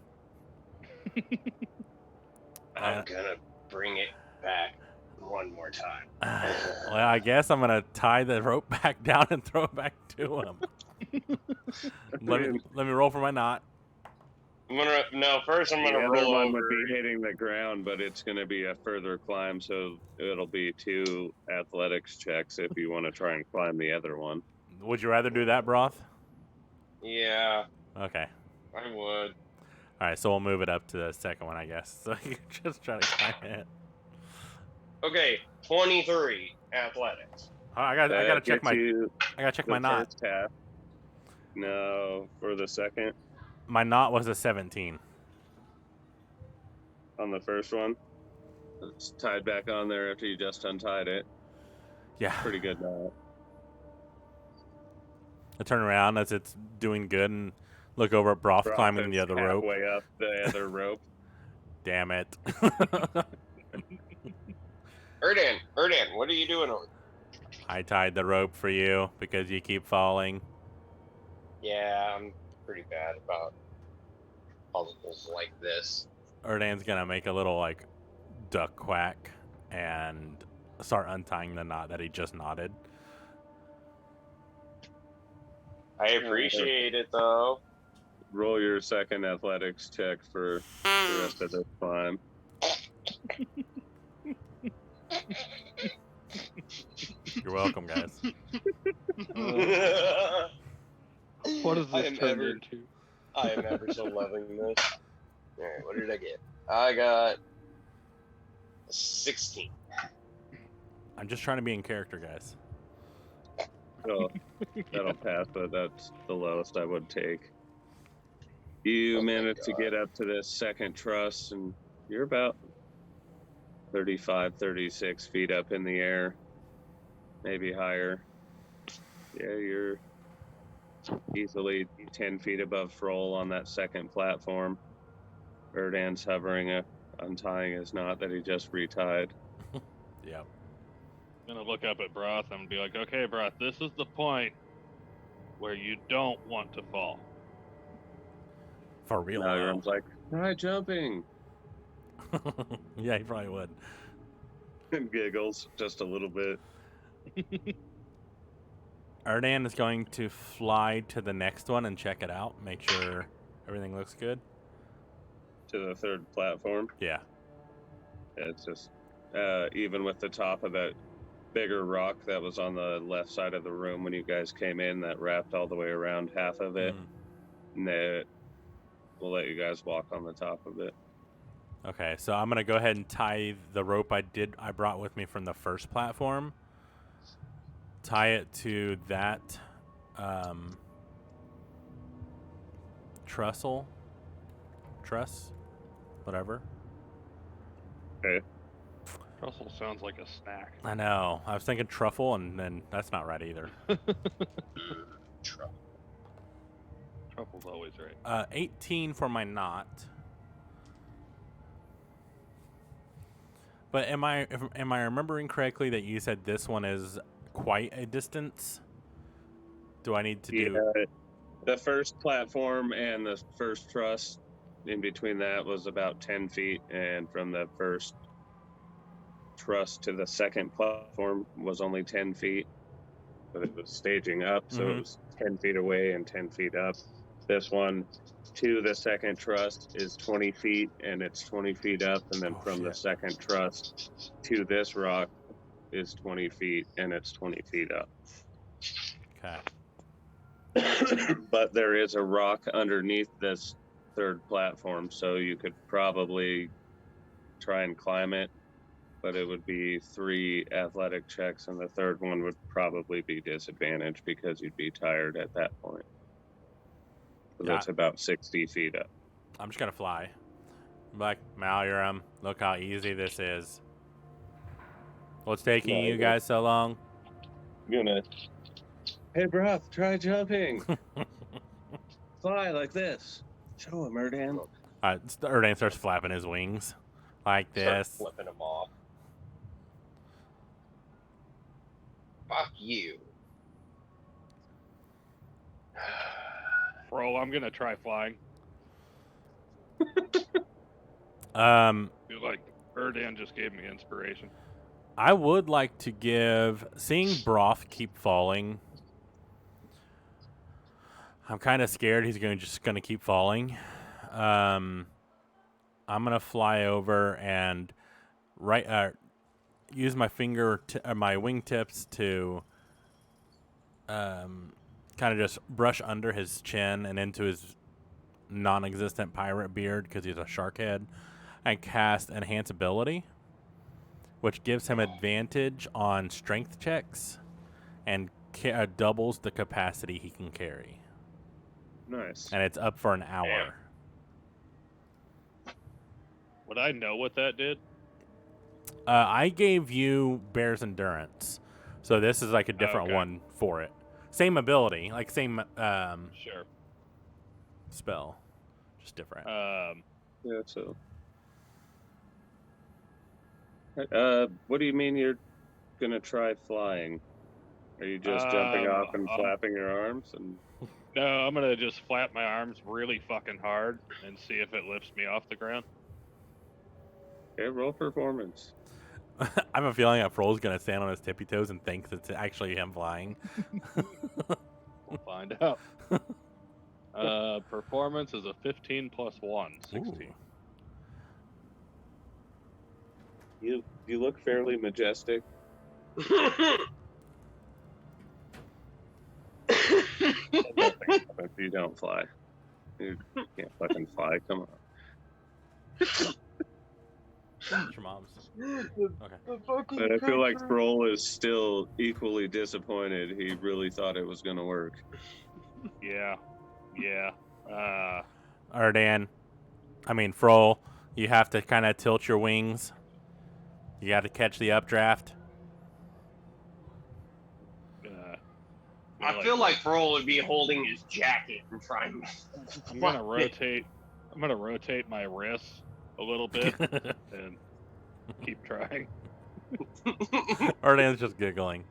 I'm gonna bring it back one more time. Well, I guess I'm going to tie the rope back down and throw it back to him. let me roll for my knot. First I'm The gonna other roll one over. would be hitting the ground, but it's going to be a further climb, so it'll be 2 athletics checks if you want to try and climb the other one. Would you rather do that, Broth? Yeah, Okay. I would. All right, so we'll move it up to the second one, I guess. So you just try to climb it. Okay, 23 athletics. Oh, I got to check Gets my you I got to check the my knot. first half. No, for the second My knot was a 17. on the first one. It's tied back on there after you just untied it. Yeah. Pretty good knot. I turn around as it's doing good and look over at Broth Broth climbing is the other rope. halfway up the other rope. Damn it. Erdan, what are you doing over? I tied the rope for you because you keep falling. Yeah, I'm pretty bad about puzzles like this. Erdan's going to make a little, like, duck quack and start untying the knot that he just knotted. I appreciate it though. Roll your second athletics check for the rest of this climb. You're welcome, guys. What is I this am turned ever- into? I am ever so loving this. Alright, what did I get? I got 16. I'm just trying to be in character, guys. So that'll pass, but that's the lowest I would take. You Oh my managed to God. get up to this second truss, and you're about 35, 36 feet up in the air, maybe higher. Yeah, you're easily 10 feet above Froll on that second platform. Erdan's hovering, untying his knot that he just retied. Yep. I'm gonna look up at Broth and be like, okay, Broth, this is the point where you don't want to fall. For real. Now though. Grim's like, try jumping. Yeah, he probably would. And giggles just a little bit. Erdan is going to fly to the next one and check it out, make sure everything looks good. To the third platform. Yeah. It's just even with the top of that bigger rock that was on the left side of the room when you guys came in, that wrapped all the way around half of it. Mm. We'll let you guys walk on the top of it. Okay, so I'm gonna go ahead and tie the rope I brought with me from the first platform. Tie it to that truss, whatever. Okay. Trussel sounds like a snack. I know. I was thinking truffle, and then that's not right either. Truffle's always right. 18 for my knot. But am I remembering correctly that you said this one is quite a distance? Do I need to do? Yeah, the first platform and the first truss in between that was about 10 feet, and from the first truss to the second platform was only 10 feet, but it was staging up, so it was 10 feet away and 10 feet up. This one to the second truss is 20 feet, and it's 20 feet up, and then from the second truss to this rock is 20 feet, and it's 20 feet up. Okay. But there is a rock underneath this third platform, so you could probably try and climb it, but it would be 3 athletic checks, and the third one would probably be disadvantaged because you'd be tired at that point. So that's about 60 feet up. I'm just gonna fly. Like, Maliorum, look how easy this is. What's taking you guys so long? Hey, bro, try jumping. Fly like this. Show him, Erdan. Erdan starts flapping his wings like Start this. flipping them off. Fuck you. Bro, I'm gonna try flying. Feel like Erdan just gave me inspiration. I would like to give, seeing Broth keep falling, I'm kind of scared he's just gonna keep falling. I'm gonna fly over and use my my wingtips to kind of just brush under his chin and into his non-existent pirate beard because he's a shark head, and cast Enhance Ability, which gives him advantage on strength checks and doubles the capacity he can carry. Nice. And it's up for an hour. Would I know what that did? I gave you Bear's Endurance, so this is like a different one for it. Same ability, like same Sure. spell, just different. Yeah, so. What do you mean you're gonna try flying? Are you just jumping off and flapping your arms? And No, I'm gonna just flap my arms really fucking hard and see if it lifts me off the ground. okay, roll performance. I have a feeling that Froll's gonna stand on his tippy toes and thinks it's actually him flying. We'll find out. Performance is a 15 plus 1, 16. You look fairly majestic. If you don't fly, you can't fucking fly. Come on. Your mom's. Okay. But I feel like Froll is still equally disappointed. He really thought it was gonna work. Yeah. Froll, you have to kind of tilt your wings. You got to catch the updraft. I feel like Froll would be holding his jacket and trying. I'm gonna rotate. I'm gonna rotate my wrists a little bit and keep trying. Erdan's just giggling.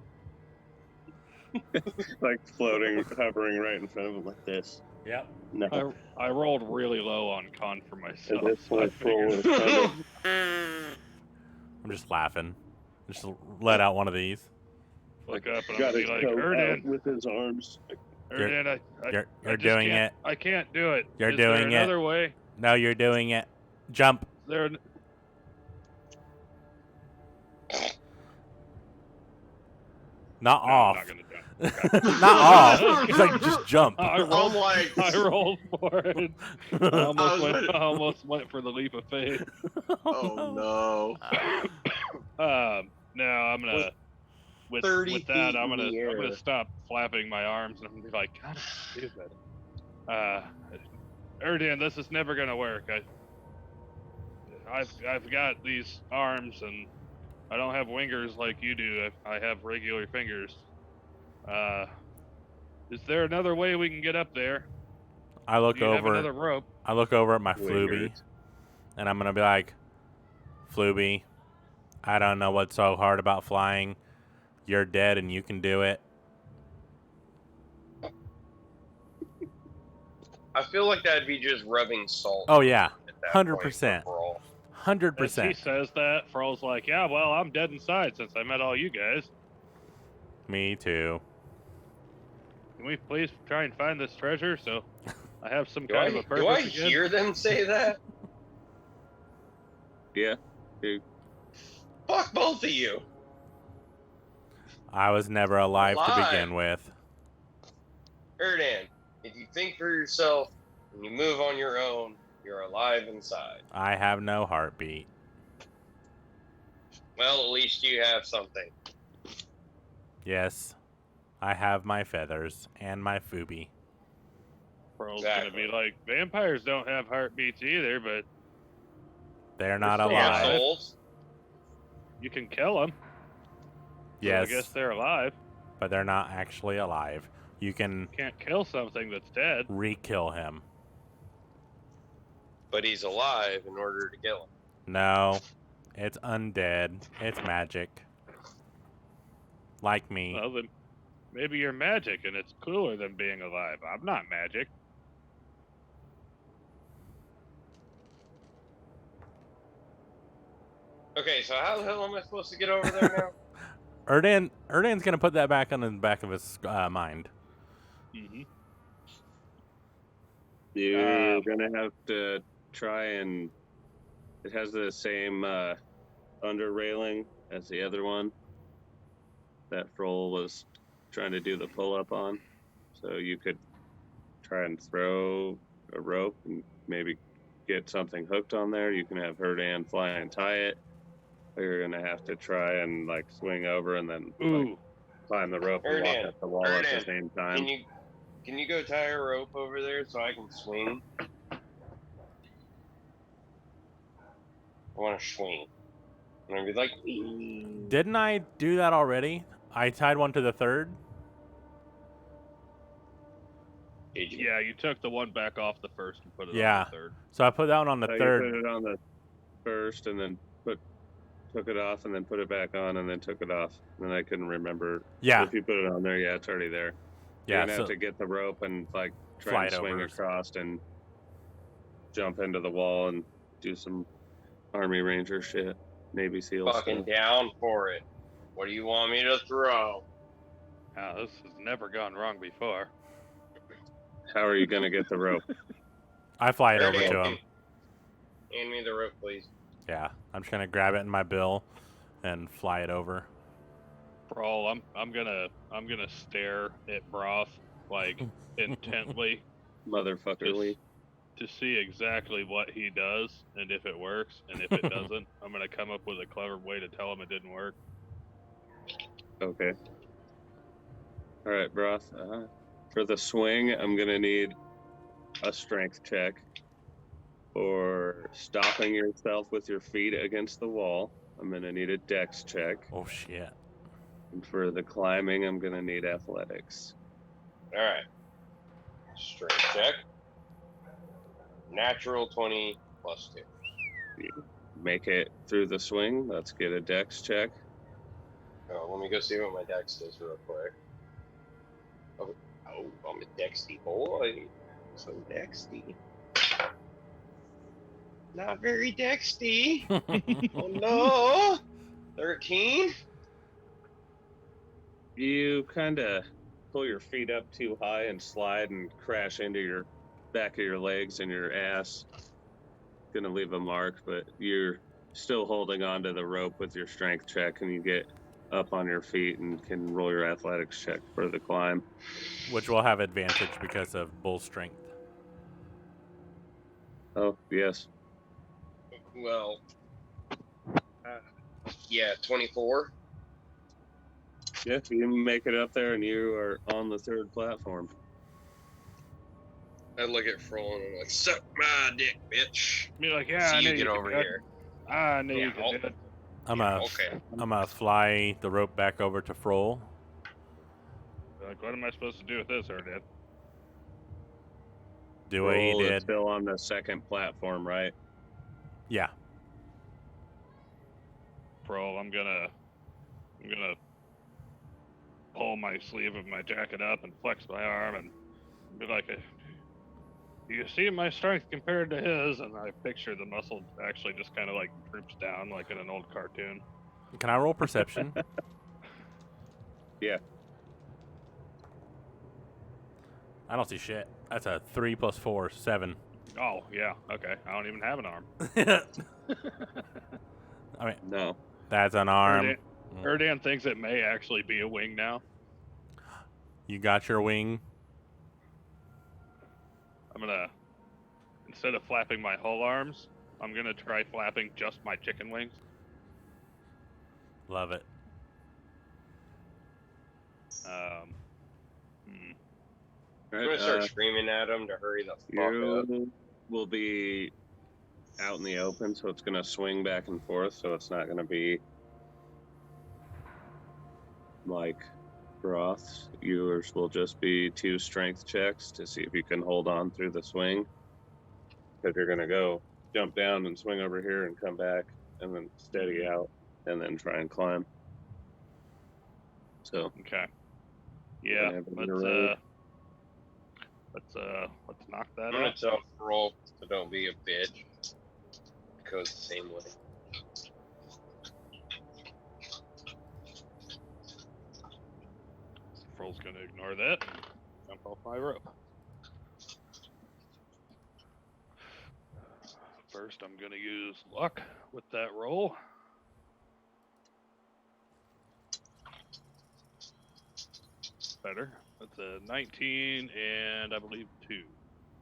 Like floating, hovering right in front of him like this. Yep. No. I rolled really low on con for myself. This So I Froll figured- is kind of I'm just laughing. Just let out one of these. Look up and I'm got gonna his be like, coat out Erdan, with his arms. Erdan, You're I just doing can't- it. I can't do it. You're Is doing there it. another way? No, you're doing it. Jump. There. Not No, off. I'm not gonna jump. Not off. It's like just jump. I rolled for it. I almost went for the leap of faith. Oh no. No, I'm gonna with 30 that feet I'm in the air. gonna stop flapping my arms and I'm gonna be like, God, I'm stupid. Erdan, this is never gonna work. I've got these arms and I don't have wingers like you do. I have regular fingers. Is there another way we can get up there? I look Do you have over. another rope? I look over at my Fluby, Wingers. and I'm gonna be like, Fluby, I don't know what's so hard about flying. You're dead and you can do it. I feel like that'd be just rubbing salt. Oh, yeah. at that 100%. point for Brawl. 100%. As he says that, Froll's like, yeah, well, I'm dead inside since I met all you guys. Me too. Can we please try and find this treasure so I have some Do kind of a I purpose again? hear them say that? Yeah. Dude. Fuck both of you. I was never alive to Alive. begin with. Erdan, if you think for yourself and you move on your own, you're alive inside. I have no heartbeat. Well, at least you have something. Yes, I have my feathers and my Fubi. Froll's Exactly. gonna be like, vampires don't have heartbeats either, but They're not still They have alive. souls. you can kill them. Yes, I guess they're alive. but they're not actually alive. You can Can't kill something that's dead. re-kill him. But he's alive in order to kill him. No, it's undead. It's magic. Like me. Well, then maybe you're magic and it's cooler than being alive. I'm not magic. Okay, so how the hell am I supposed to get over there now? Erdan's gonna put that back on the back of his mind. Mm-hmm. You're gonna have to try and. It has the same under railing as the other one that Froll was trying to do the pull up on. So you could try and throw a rope and maybe get something hooked on there. You can have Herdan fly and tie it. Or you're gonna have to try and like swing over and then like, Ooh, climb the rope and walk Erdan, up the wall at the Erdan, same time. Can you go tie a rope over there so I can swing? I want to swing. I'm gonna be like, Didn't I do that already? I tied one to the third. did you? yeah, you took the one back off the first and put it Yeah. on the third. So I put that one on the So third. You put it on the first and then took it off and then put it back on and then took it off. And then I couldn't remember. Yeah, If you put it on there, yeah, it's already there. You're yeah. gonna So have to get the rope and like Fly try it and swing over. across and jump into the wall and do some Army Ranger shit. Navy SEAL Fucking stuff. down for it. What do you want me to throw? Now, this has never gone wrong before. How are you gonna get the rope? I fly it over Erdan, to him. Hand me the rope, please. Yeah, I'm just gonna grab it in my bill and fly it over. Brawl, I'm gonna stare at Broth like intently Motherfuckerly. to see exactly what he does and if it works, and if it doesn't, I'm gonna come up with a clever way to tell him it didn't work. Okay. All right, Broth. For the swing, I'm gonna need a strength check for stopping yourself with your feet against the wall. I'm gonna need a dex check. Oh shit. And for the climbing, I'm gonna need athletics. All right. Strength check. Natural 20 plus 2. You make it through the swing. Let's get a dex check. Oh, let me go see what my dex does real quick. Oh, I'm a dexty boy. So dexty. Not very dexty. Oh no. 13? You kind of pull your feet up too high and slide and crash into your back of your legs and your ass. Gonna leave a mark, but you're still holding on to the rope with your strength check, and you get up on your feet and can roll your athletics check for the climb. Which will have advantage because of bull strength. Oh, yes. Well, yeah, 24. Yeah, you make it up there and you are on the third platform. I look at Froll and I'm like, suck my dick, bitch. Be like, yeah, I See knew you get over could. here. I knew Yeah, you could I'll- do it. I'm Okay. gonna fly the rope back over to Froll. Like, what am I supposed to do with this, Erdan? Do what he Roll is did. still on the second platform, right? Yeah. Froll, I'm gonna pull my sleeve of my jacket up and flex my arm and be like, "Do you see my strength compared to his?" And I picture the muscle actually just kind of like droops down like in an old cartoon. Can I roll perception? Yeah. I don't see shit. That's a 3 + 4, 7. Oh yeah, okay. I don't even have an arm. I mean, No. that's an arm. Erdan thinks it may actually be a wing now. You got your wing. I'm gonna, instead of flapping my whole arms, I'm gonna try flapping just my chicken wings. Love it. All I'm right, gonna start screaming at him to hurry the fuck up. you will be out in the open, so it's going to swing back and forth, so it's not going to be like broths. Yours will just be 2 strength checks to see if you can hold on through the swing. Because you're going to go jump down and swing over here and come back and then steady out and then try and climb. So, Okay. You're Yeah. gonna have it in a Let's knock that I'm gonna out. tell Roll to don't be a bitch. Goes the same way. Froll's gonna ignore that. Jump off my rope. First, I'm gonna use luck with that roll. Better. That's a 19 and I believe 2.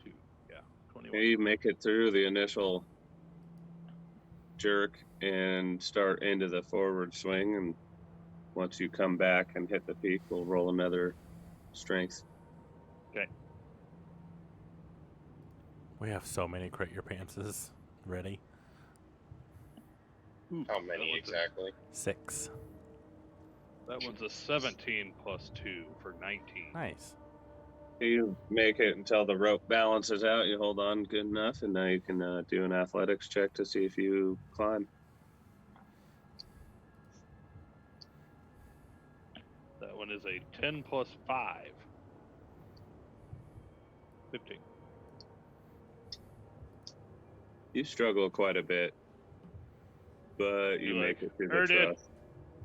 2. Yeah. 21. you make it through the initial jerk and start into the forward swing, and once you come back and hit the peak, we'll roll another strength. We have so many Crit Your Pantses ready. Ooh, How many exactly? 6. That one's a 17 plus 2 for 19. Nice. You make it until the rope balances out, you hold on good enough, and now you can do an athletics check to see if you climb. That one is a 10 plus 5. 15. You struggle quite a bit, but you You're make like, it through the "Erdan, truss.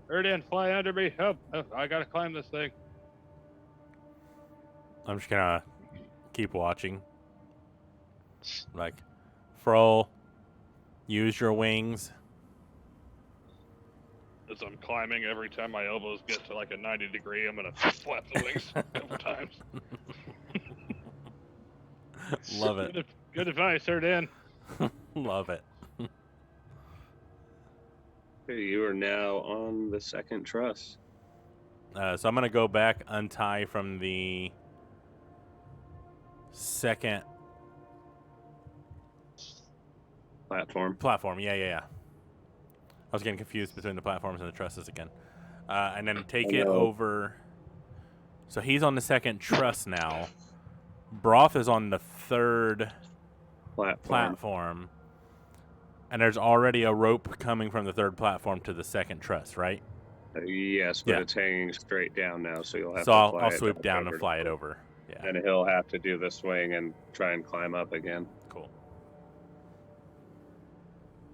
Erdan, fly under me. Help. I gotta climb this thing." I'm just gonna keep watching. Like, Froll, use your wings. As I'm climbing, every time my elbows get to like a 90 degree, I'm gonna flap the wings a couple times. Love it. Good advice, Erdan. Love it. Okay, you are now on the second truss. So I'm gonna go back, untie from the second Platform. Yeah. I was getting confused between the platforms and the trusses again. And then take I it know. over. So he's on the second truss now. Broth is on the third platform. And there's already a rope coming from the third platform to the second truss, right? Yes, but Yeah. it's hanging straight down now, so you'll have So to I'll fly it swoop back down over. and fly it over. Yeah, And he'll have to do the swing and try and climb up again. cool.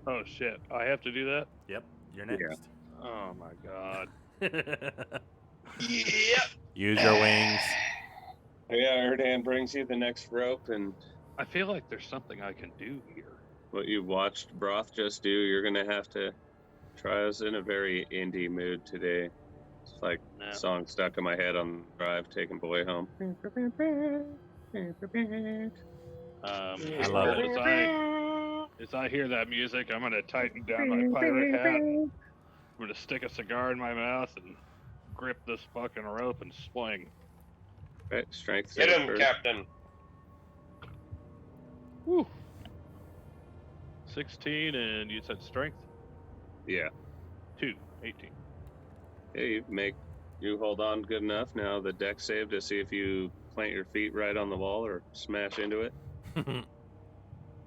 Oh shit! I have to do that. Yep, you're next. Oh my god. Yep. Use your wings. Yeah, Erdan brings you the next rope, and I feel like there's something I can do here. what you watched Broth just do, you're going to have to try. us in a very indie mood today. It's like Yeah. song stuck in my head on the drive, taking boy home. I love it. As I hear that music, I'm gonna tighten down my pirate hat. I'm gonna stick a cigar in my mouth and grip this fucking rope and swing. Right, strength Get save him, first. Captain. Woo. 16, and you said strength? Yeah. 2, 18. Hey, you hold on good enough. Now the deck save to see if you plant your feet right on the wall or smash into it.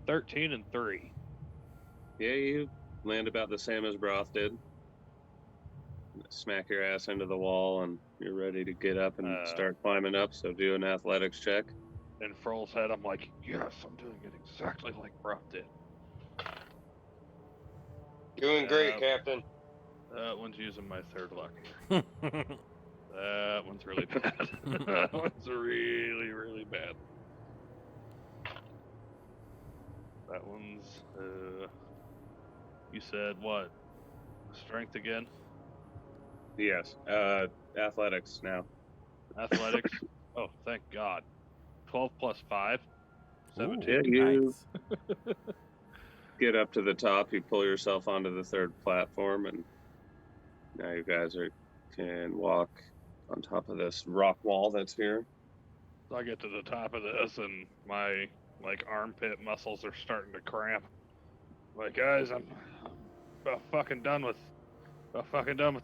13 and 3. Yeah, you land about the same as Broth did. smack your ass into the wall, and you're ready to get up and Uh. start climbing up. So do an athletics check. In Froll's head, I'm like, yes, I'm doing it exactly like Brock did. Doing great, Captain. That one's using my third luck here. That one's really bad. That one's really, really bad. That one's, you said what? Strength again? Yes. Athletics now. Athletics? Oh, thank God. 12 plus 5? 17. Yeah, you Nice. get up to the top. You pull yourself onto the third platform, and now you guys can walk on top of this rock wall that's here. So I get to the top of this, and my armpit muscles are starting to cramp. Like, guys, I'm about fucking done with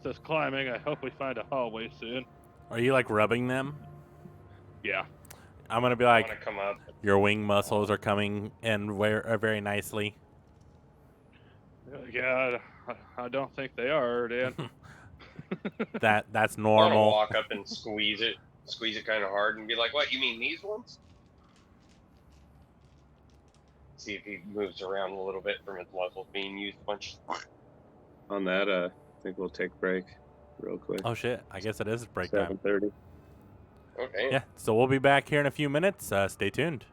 this climbing. I hope we find a hallway soon. Are you like rubbing them? Yeah. I'm gonna be I like, want to come up. your wing muscles are coming in very nicely. Yeah, I don't think they are, Dan. That's I want to normal. walk up and squeeze it kind of hard, and be like, "What? You mean these ones?" See if he moves around a little bit from his muscles being used a bunch. On that, I think we'll take a break real quick. Oh shit! I guess it is break time. 7:30. Okay. Yeah. So we'll be back here in a few minutes. Stay tuned.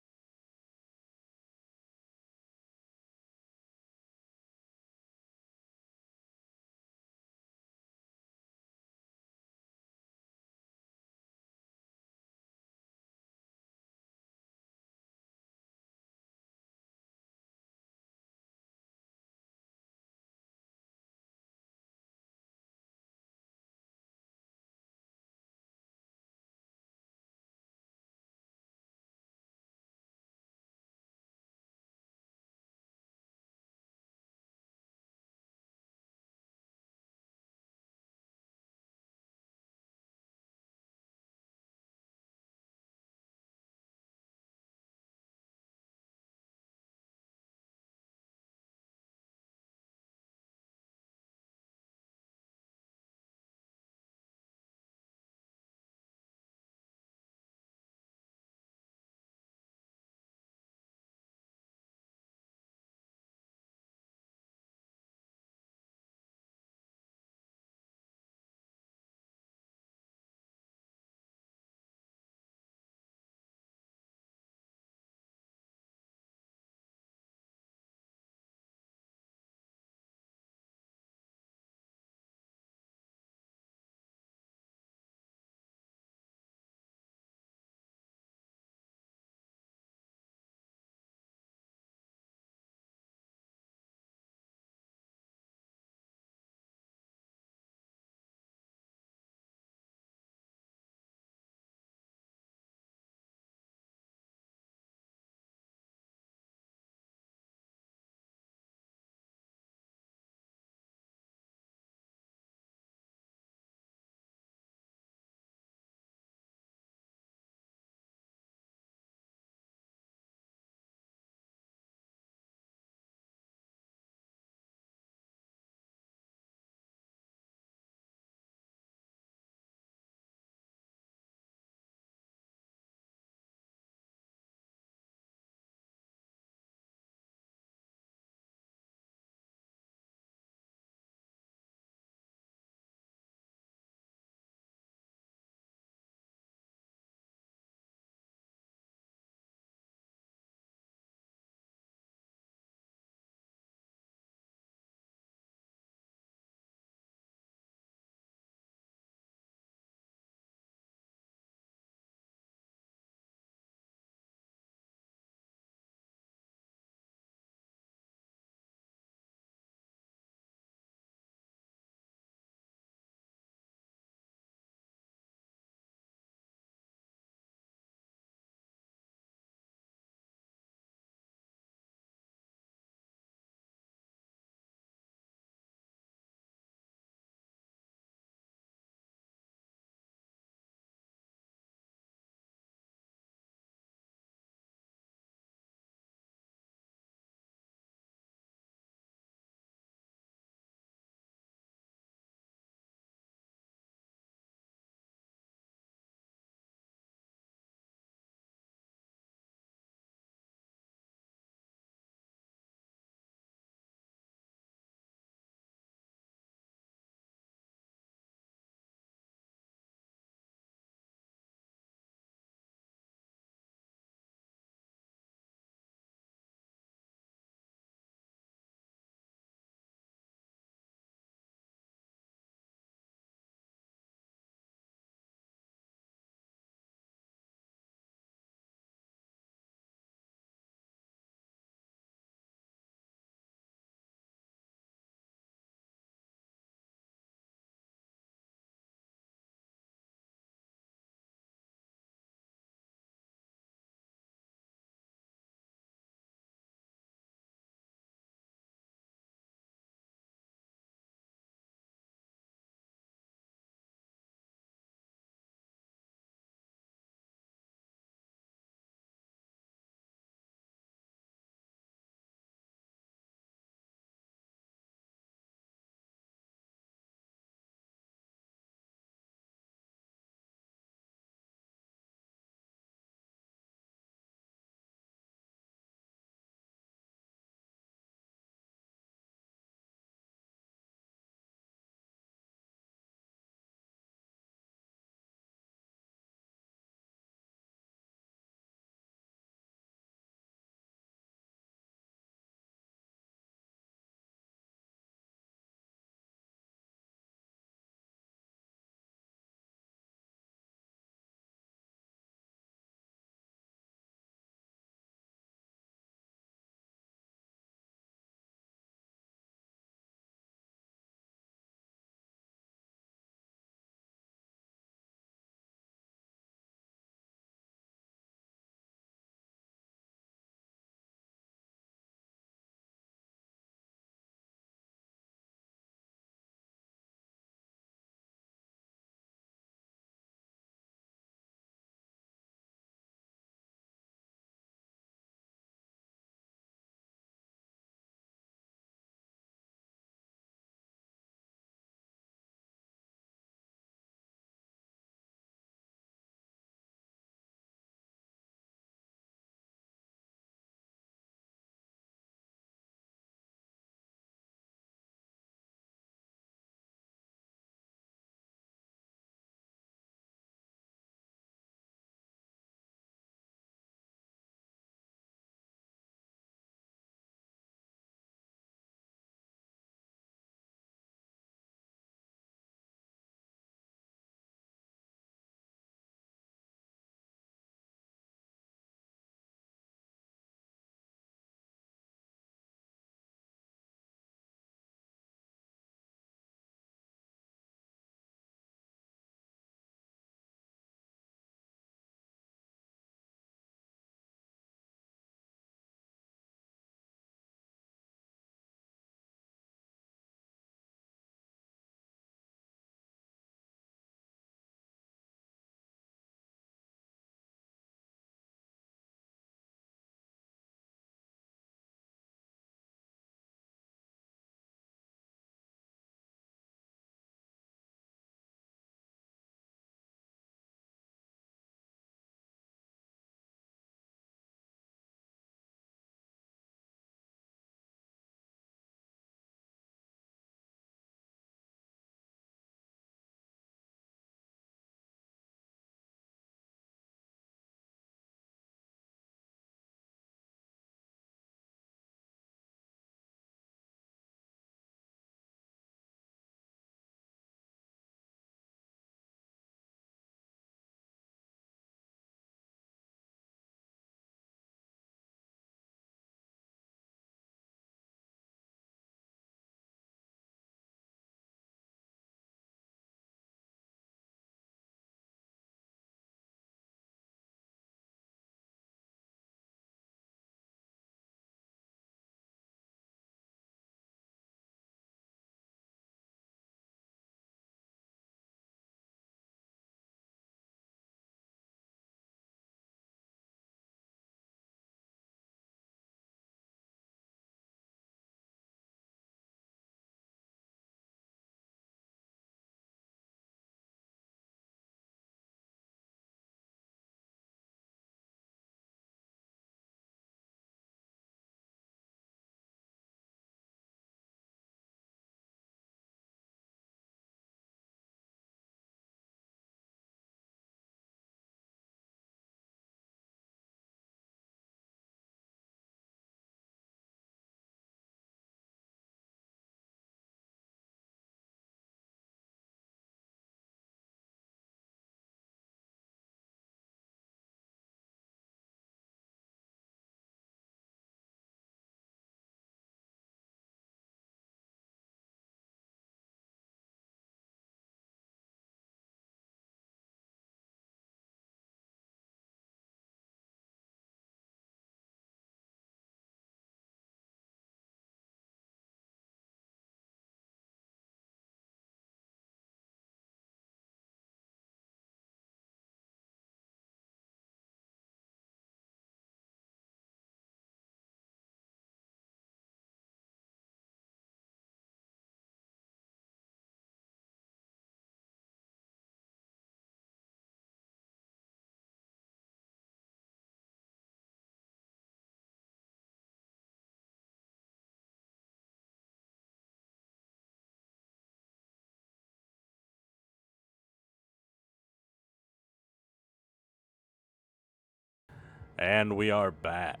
And we are back.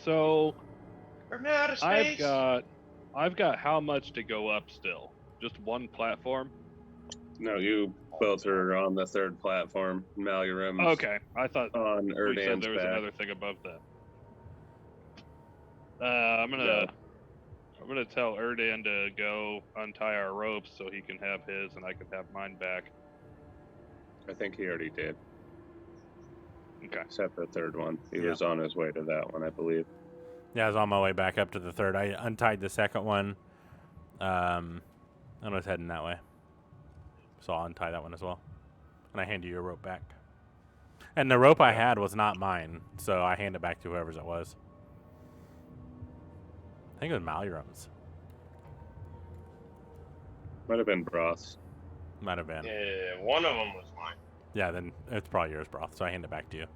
So From outer I've space. got how much to go up still? Just one platform? No, you both are on the third platform. Malurum's Okay, I thought on we said Erdan's there was back. another thing above that. I'm gonna tell Erdan to go untie our ropes so he can have his and I can have mine back. I think he already did, Okay. except the third one. He Yeah. was on his way to that one, I believe. Yeah, I was on my way back up to the third. I untied the second one. I was heading that way. So I'll untie that one as well. And I hand you your rope back. And the rope I had was not mine, so I hand it back to whoever's it was. I think it was Malurum's. Might have been Broth's. Might have been. Yeah, one of them was mine. Yeah, then it's probably yours, Broth, so I hand it back to you.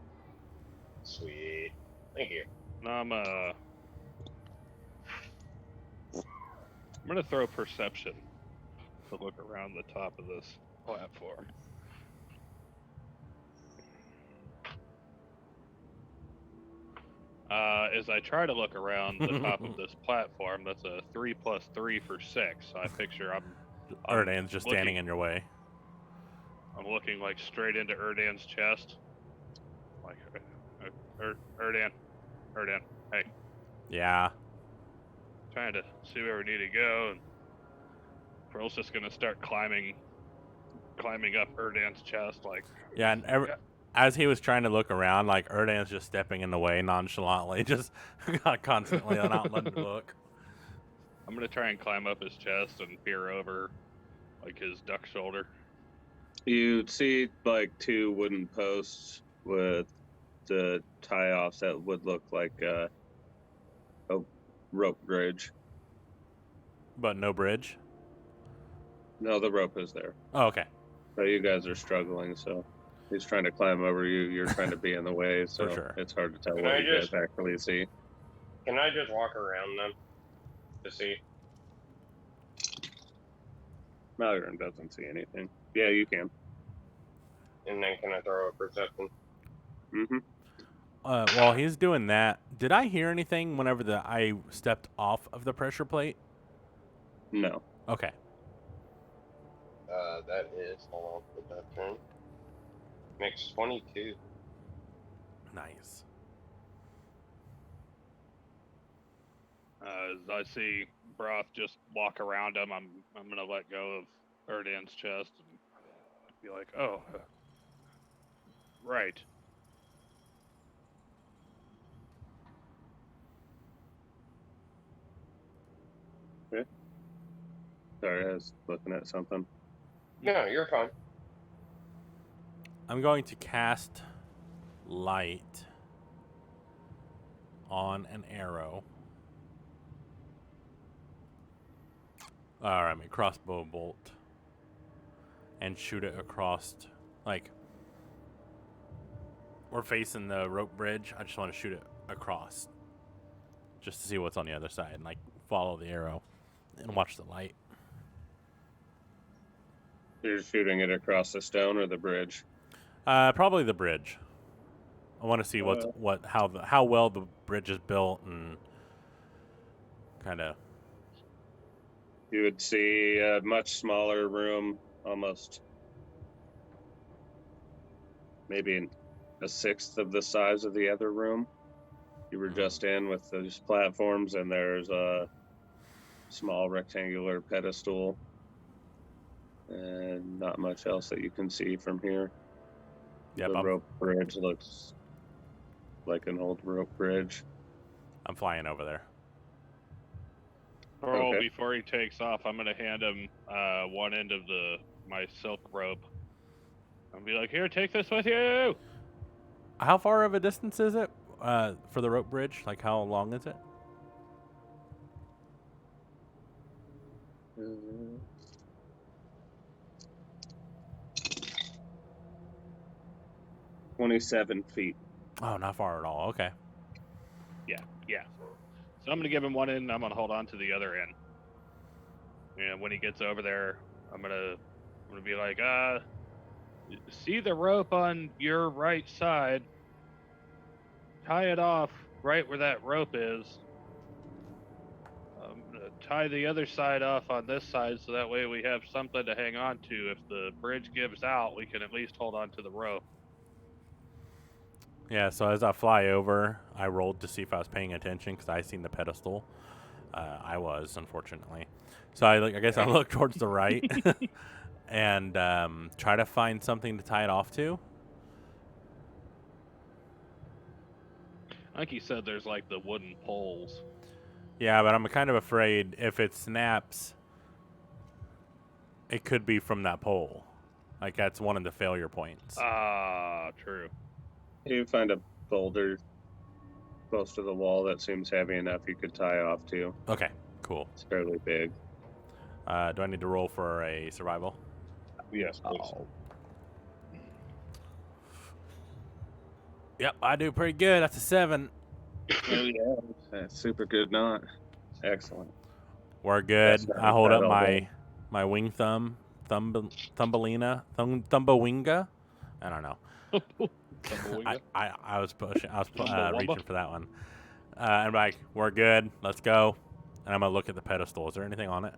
Sweet. Thank you. I'm gonna throw perception to look around the top of this platform. As I try to look around the top of this platform, that's a 3 + 3 for 6. So I picture I'm Erdan's just looking- standing in your way. I'm looking like straight into Erdan's chest. Like, Erdan, hey, Yeah. trying to see where we need to go, and Pearl's just gonna start climbing up Erdan's chest, like. Yeah, and as he was trying to look around, like, Erdan's just stepping in the way nonchalantly, just constantly not letting him look. I'm gonna try and climb up his chest and peer over, like, his duck shoulder. You see like two wooden posts with the tie-offs that would look like a rope bridge. But no bridge? No, the rope is there. Oh, okay. But you guys are struggling, so he's trying to climb over you. You're trying to be in the way, so sure. it's hard to tell Can what I you just- guys actually see. Can I just walk around them to see? Malurum doesn't see anything. Yeah, you can. And then can I throw a perception? Mm-hmm. While he's doing that, did I hear anything whenever I stepped off of the pressure plate? No. Okay. That is, hold on, perception. Makes 22. Nice. As I see Broth just walk around him, I'm gonna let go of Erdan's chest and be like, oh, right. Sorry, I was looking at something. No, you're fine. I'm going to cast light on an arrow. I mean crossbow bolt. And shoot it across, like, we're facing the rope bridge. I just want to shoot it across. Just to see what's on the other side and, like, follow the arrow and watch the light. You're shooting it across the stone or the bridge? Probably the bridge. I want to see how well the bridge is built and kind of. You would see a much smaller room, almost maybe a sixth of the size of the other room you were just in, with those platforms, and there's a small rectangular pedestal and not much else that you can see from here. Yep, The rope bridge looks like an old rope bridge. I'm flying over there. Pearl, Okay. before he takes off, I'm gonna hand him one end of my silk rope. I'll be like, here, take this with you. How far of a distance is it for the rope bridge? Like, how long is it? Uh, 27 feet. Oh, not far at all. Okay. Yeah. So I'm gonna give him one end, and I'm gonna hold on to the other end. And when he gets over there, I'm gonna be like, see the rope on your right side. tie it off right where that rope is. I'm gonna tie the other side off on this side so that way we have something to hang on to. If the bridge gives out, we can at least hold on to the rope. Yeah, so as I fly over, I rolled to see if I was paying attention because I seen the pedestal. I was, unfortunately. So I guess I look towards the right and try to find something to tie it off to. I think he said there's like the wooden poles. Yeah, but I'm kind of afraid if it snaps, it could be from that pole. Like, that's one of the failure points. Ah, true. You find a boulder close to the wall that seems heavy enough you could tie off to. Okay, cool. It's fairly big. Do I need to roll for a survival? Yes, please. Oh. Yep, I do pretty good. That's a 7. Oh, yeah. That's super good knot. Excellent. We're good. That's not I hold bad up all day. my wing thumbelina, thumbawinga. I don't know. Tumbleweed. I was pushing. I was Chumbawamba? reaching for that one. And I'm like, we're good. Let's go. And I'm gonna look at the pedestal. Is there anything on it?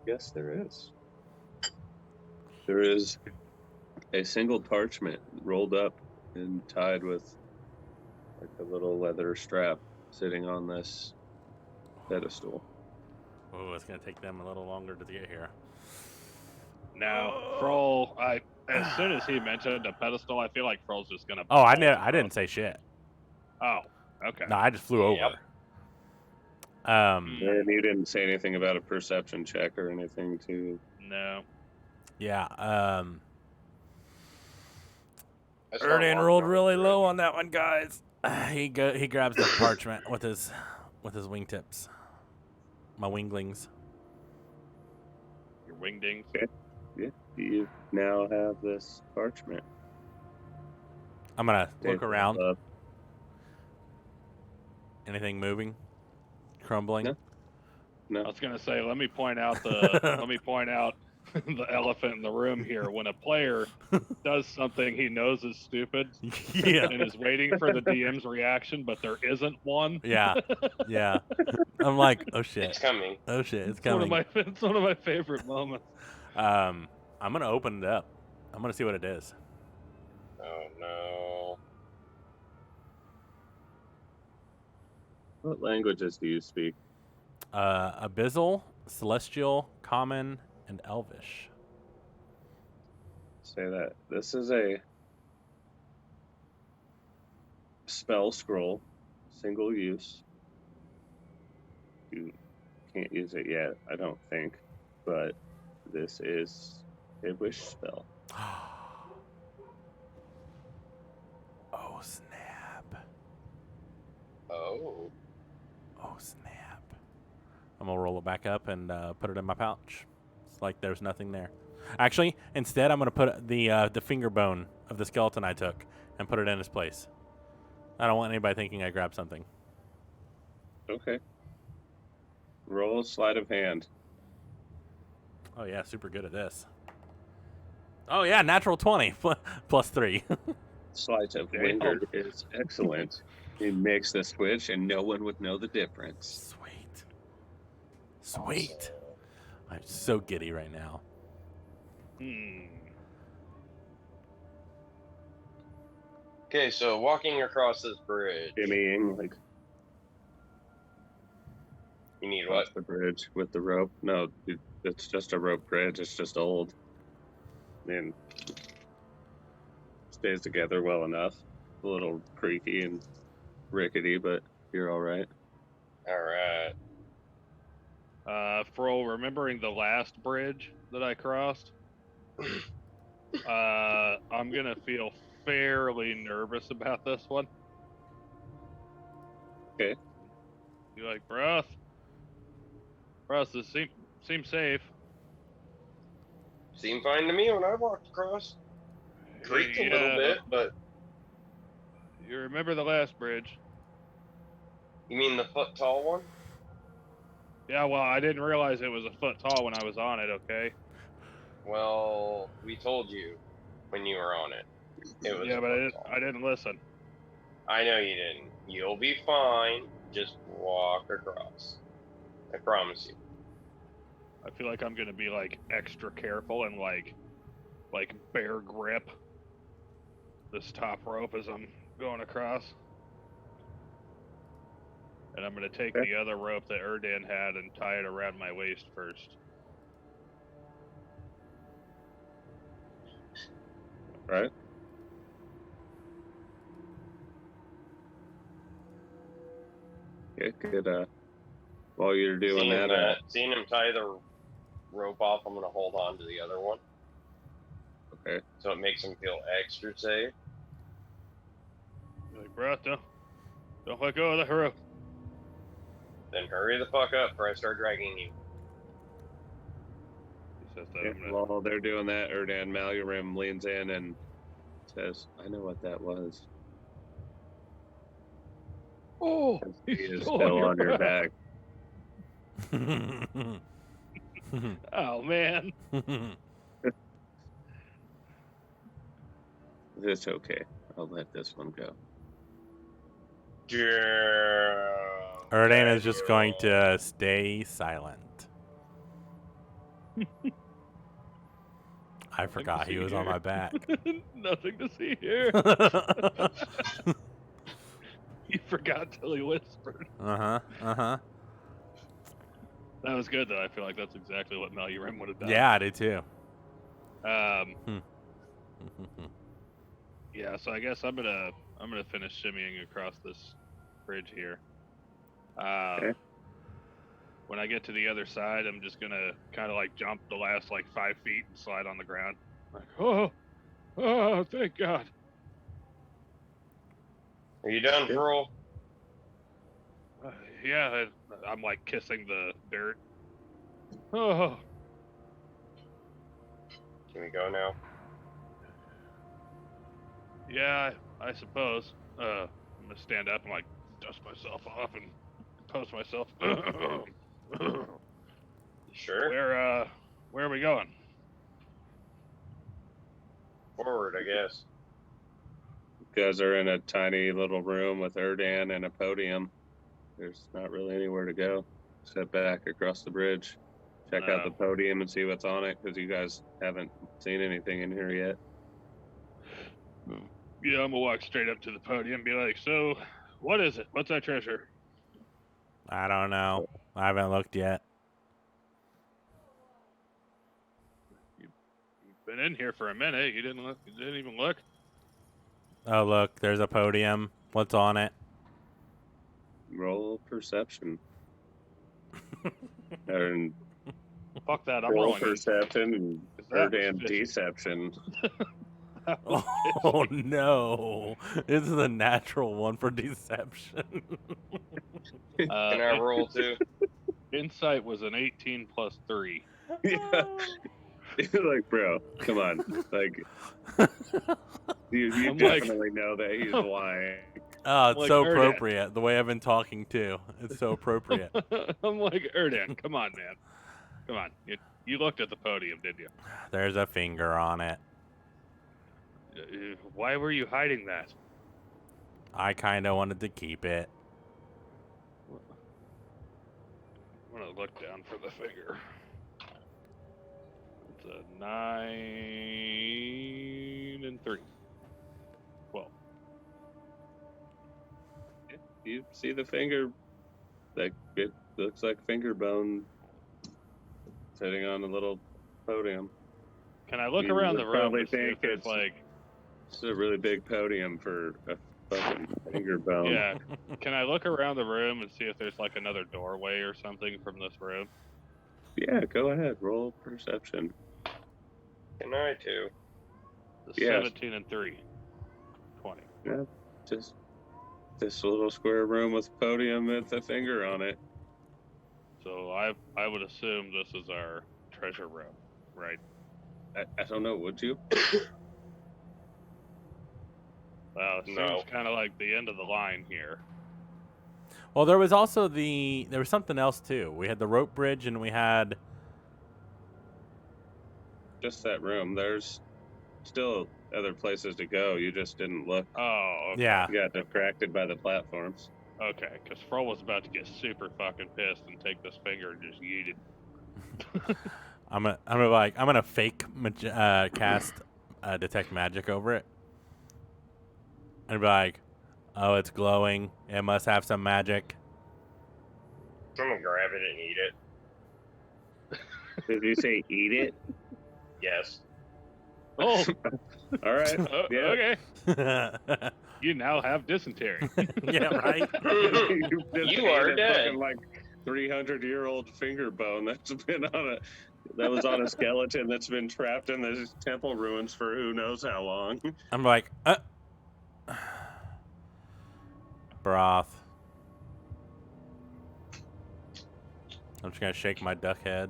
Yes, there is. There is a single parchment rolled up and tied with like a little leather strap sitting on this pedestal. Oh, it's gonna take them a little longer to get here. Now, Froll, as soon as he mentioned a pedestal, I feel like Froll's just gonna. Oh, I didn't say shit. Oh, okay. No, I just flew Yep. over. Um, And you didn't say anything about a perception check or anything to. No. yeah. That's not Erdan long rolled enough, really right? low on that one, guys. He grabs the parchment with his wingtips. My winglings. Your wingdings. Yeah, you now have this parchment. I'm gonna look Table around. above. Anything moving? Crumbling? No. I No. was gonna say, let me point out the elephant in the room here. When a player does something he knows is stupid Yeah. and is waiting for the DM's reaction, but there isn't one. Yeah. Yeah. I'm like, oh shit. It's coming. Oh shit, it's It's one coming. it's one of my favorite moments. I'm gonna open it up. I'm gonna see what it is. Oh no. What languages do you speak? Abyssal, Celestial, Common, and Elvish. Say that. This is a spell scroll, single use. You can't use it yet, I don't think, but this is a wish spell. Oh snap. Oh. Oh snap. I'm gonna roll it back up and put it in my pouch. It's like there's nothing there. Actually, instead I'm gonna put the finger bone of the skeleton I took and put it in its place. I don't want anybody thinking I grabbed something. Okay. Roll sleight of hand. Oh yeah, super good at this. Oh yeah, natural 20 plus 3. Sleight of Damn. winger is excellent. He makes the switch, and no one would know the difference. Sweet. Sweet. I'm so giddy right now. Okay, so walking across this bridge. Jimmying like You need across what? the bridge with the rope. No, it's just a rope bridge. It's just old. And stays together well enough. A little creaky and rickety, but you're all right. All right. Fro, remembering the last bridge that I crossed, I'm gonna feel fairly nervous about this one. Okay. You're like, Bruce, this seems safe. Seemed fine to me when I walked across. Creaked a little bit, but You remember the last bridge? you mean the foot tall one? Yeah, well, I didn't realize it was a foot tall when I was on it, okay? Well, we told you when you were on it. It was Yeah, a but rope fall. I didn't listen. I know you didn't. You'll be fine. Just walk across. I promise you. I feel like I'm gonna be like extra careful and like bear grip this top rope as I'm going across. And I'm gonna take Okay. the other rope that Erdan had and tie it around my waist first. Right. Yeah, good. While you're doing Seeing him tie the rope off, I'm gonna hold on to the other one. Okay. So it makes him feel extra safe. You're like, bro, don't let go of the rope. Then hurry the fuck up, or I start dragging you. He says that. Yeah, I'm gonna, while they're doing that, Erdan Malurim leans in and says, "I know what that was." oh, He he's is still still on your back. Oh man. It's okay. I'll let this one go. Erdan is just going to stay silent. I forgot he was on my back. Nothing to see here. He forgot till he whispered. Uh-huh. That was good though. I feel like that's exactly what Malurim would have done. Yeah, I do too. Yeah, so I guess I'm gonna finish shimmying across this bridge here. Okay. When I get to the other side, I'm just gonna kind of like jump the last like 5 feet and slide on the ground. Like, oh, thank God. Are you done, Pearl? Yeah, I'm like kissing the dirt. Oh, Can we go now? yeah, I suppose. I'm gonna stand up and like dust myself off and post myself. Sure. Where are we going? Forward, I guess. You guys are in a tiny little room with Erdan and a podium. There's not really anywhere to go. Step back across the bridge. Check out the podium and see what's on it, because you guys haven't seen anything in here yet. Yeah, I'm gonna walk straight up to the podium and be like, so, what is it? What's that treasure? I don't know. I haven't looked yet. You've been in here for a minute. You didn't look. You didn't even look. Oh, look, there's a podium. What's on it? Roll perception. And Fuck that. I'm roll rolling. perception and That was Erdan fishy. deception. Oh, no. This is a natural one for deception. Can I roll too? Insight was an 18 plus 3. Yeah. Like, bro, come on. Like, you I'm like- definitely know that he's lying. Oh, it's Like so Erdan. appropriate. The way I've been talking, too. It's so appropriate. I'm like, Erdan, come on, man. Come on. You looked at the podium, didn't you? There's a finger on it. Why were you hiding that? I kind of wanted to keep it. I'm going to look down for the finger. It's a 9 and 3. 12. You see the finger? Like, it looks like finger bone sitting on a little podium. Can I look You around would the room probably to see if think there's it's- like... It's a really big podium for a fucking finger bone. Yeah. Can I look around the room and see if there's like another doorway or something from this room? Yeah, go ahead. Roll perception. Can I too? The Yes. 17 and 3. 20. Yeah, just this little square room with a podium with a finger on it. So I would assume this is our treasure room, right? I don't know, would you? Well, it No. seems kind of like the end of the line here. Well, there was also there was something else, too. We had the rope bridge and we had... Just that room. There's still other places to go. You just didn't look. Oh, okay. Yeah. You got distracted by the platforms. Okay, because Fro was about to get super fucking pissed and take this finger and just yeet it. I'm gonna fake cast detect magic over it, and be like, "Oh, it's glowing. It must have some magic." I'm gonna grab it and eat it. Did you say eat it? Yes. Oh, All right. Yeah. okay. You now have dysentery. Yeah, right. You just You ate are a dead. fucking, like 300-year-old finger bone that was on a skeleton that's been trapped in the temple ruins for who knows how long. I'm like, broth. I'm just gonna shake my duck head.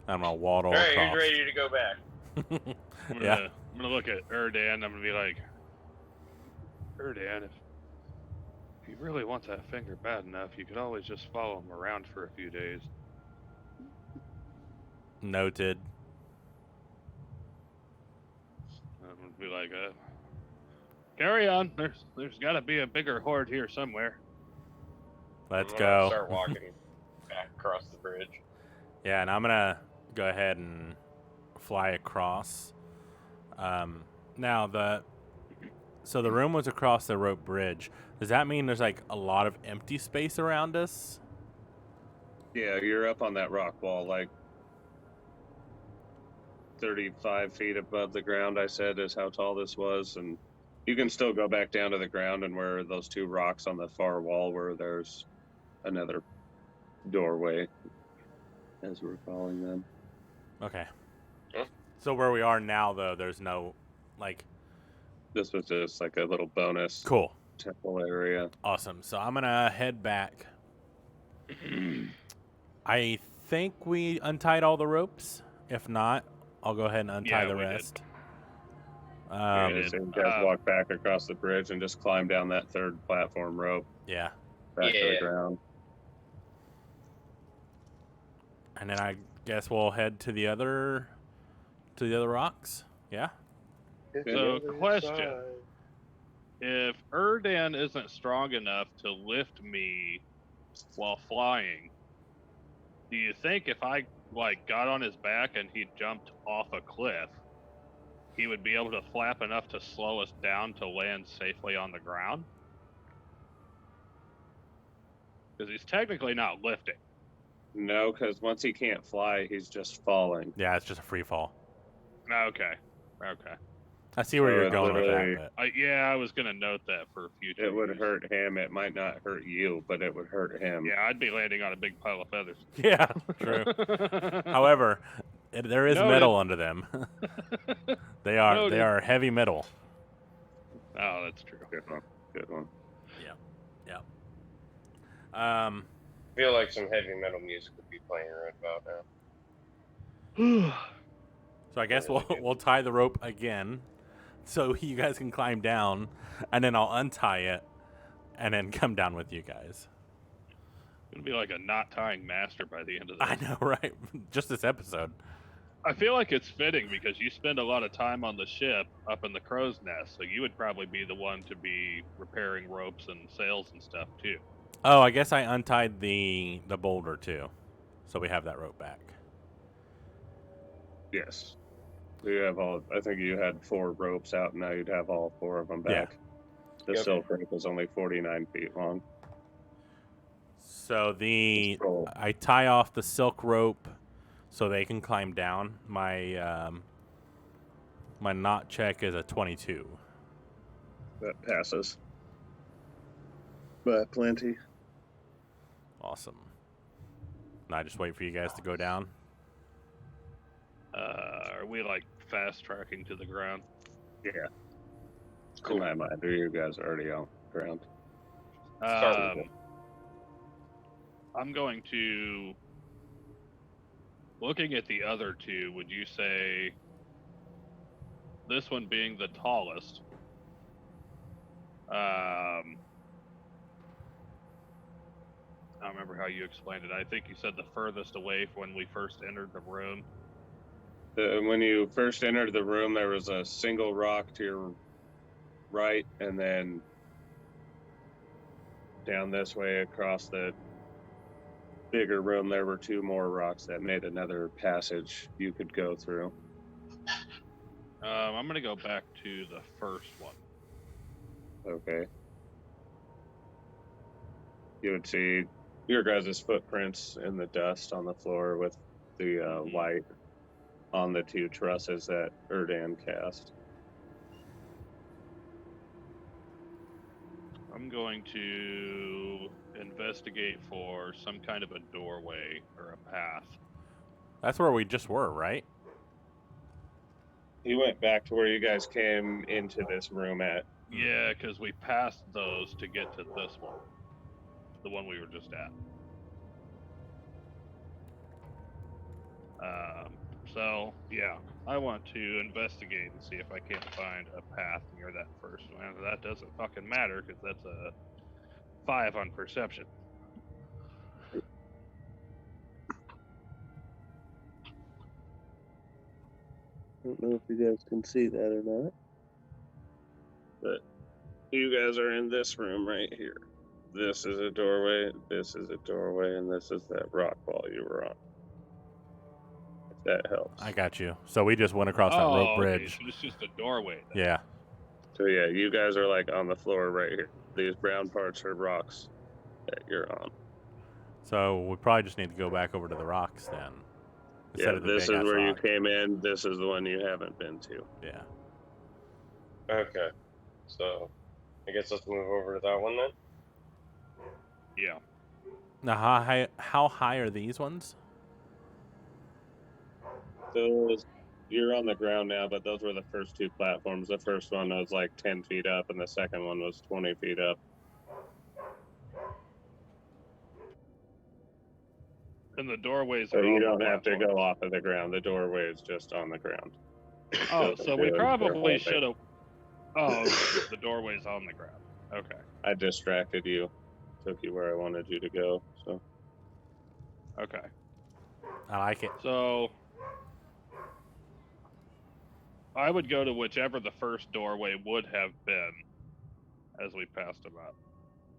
I'm gonna waddle All right, across. who's ready to go back? Yeah. I'm gonna look at Erdan. I'm gonna be like, Erdan, if you really want that finger bad enough, you could always just follow him around for a few days. Noted. I'm gonna be like, carry on. There's got to be a bigger horde here somewhere. Let's I'm gonna go. Start walking back across the bridge. Yeah, and I'm gonna go ahead and fly across. Now the room was across the rope bridge. Does that mean there's like a lot of empty space around us? Yeah, you're up on that rock wall, like 35 feet above the ground, I said, is how tall this was. And you can still go back down to the ground and where those two rocks on the far wall where there's another doorway, as we're calling them. Okay. Huh? So where we are now, though, there's no, like... This was just like a little bonus Cool. temple area. Awesome. So I'm gonna head back. I think we untied all the ropes. If not, I'll go ahead and untie Yeah, the we did. rest. Yeah, did. so you guys walk back across the bridge and just climb down that third platform rope Yeah. back to the Yeah. ground. And then I guess we'll head to the other rocks. Yeah. So, question. If Erdan isn't strong enough to lift me while flying, do you think if I got on his back and he jumped off a cliff, he would be able to flap enough to slow us down to land safely on the ground? Because he's technically not lifting. No, because once he can't fly, he's just falling. Yeah, it's just a free fall. Okay. I see where So you're it going with literally- that. I was gonna note that for future. It would use. hurt him. It might not hurt you, but it would hurt him. Yeah, I'd be landing on a big pile of feathers. But yeah, true. However, there is Noted. metal under them. They are Noted. heavy metal. Oh, that's true. Good one. Yeah. I feel like some heavy metal music would be playing right about now. So I guess we'll tie the rope again, so you guys can climb down, and then I'll untie it, and then come down with you guys. It's gonna be like a knot tying master by the end of this. I know, right? Just this episode. I feel like it's fitting because you spend a lot of time on the ship up in the crow's nest, so you would probably be the one to be repairing ropes and sails and stuff too. Oh, I guess I untied the boulder too, so we have that rope back. Yes. You have all. I think you had 4 ropes out. Now you'd have all 4 of them back. The Yep. silk rope is only 49 feet long. So Scroll. I tie off the silk rope so they can climb down. My my knot check is a 22. That passes. But plenty. Awesome. And I just wait for you guys to go down. Are we fast tracking to the ground? Yeah. Cool. In my mind, you guys are already on the ground. Start with it. I'm going to. Looking at the other two, would you say this one being the tallest? I don't remember how you explained it. I think you said the furthest away from when we first entered the room. When you first entered the room, there was a single rock to your right, and then down this way across the bigger room, there were two more rocks that made another passage you could go through. I'm gonna go back to the first one. Okay. You would see your guys' footprints in the dust on the floor with the light on the two trusses that Erdan cast. I'm going to investigate for some kind of a doorway or a path. That's where we just were, right? He went back to where you guys came into this room at. Yeah, because we passed those to get to this one. The one we were just at. So, yeah, I want to investigate and see if I can't find a path near that first one. And that doesn't fucking matter because that's a 5 on perception. I don't know if you guys can see that or not. But you guys are in this room right here. This is a doorway, this is a doorway, and this is that rock wall you were on. If that helps. I got you. So we just went across that rope bridge. Okay, so it's just a doorway then. Yeah. So yeah, you guys are like on the floor right here. These brown parts are rocks that you're on. So we probably just need to go back over to the rocks then. Yeah, Of the this is big-ass where you rock. came in. This is the one you haven't been to. Yeah. Okay. So, I guess let's move over to that one then. Yeah. Now, how high are these ones? Those, you're on the ground now, but those were the first two platforms. The first one was like 10 feet up, and the second one was 20 feet up. And the doorways So are you on don't the have to go platforms. off of the ground. The doorway is just on the ground. Oh, so we probably should. should have. Oh, the doorway's on the ground. Okay. I distracted you, took you where I wanted you to go. So Okay. I like it. So I would go to whichever the first doorway would have been as we passed them up.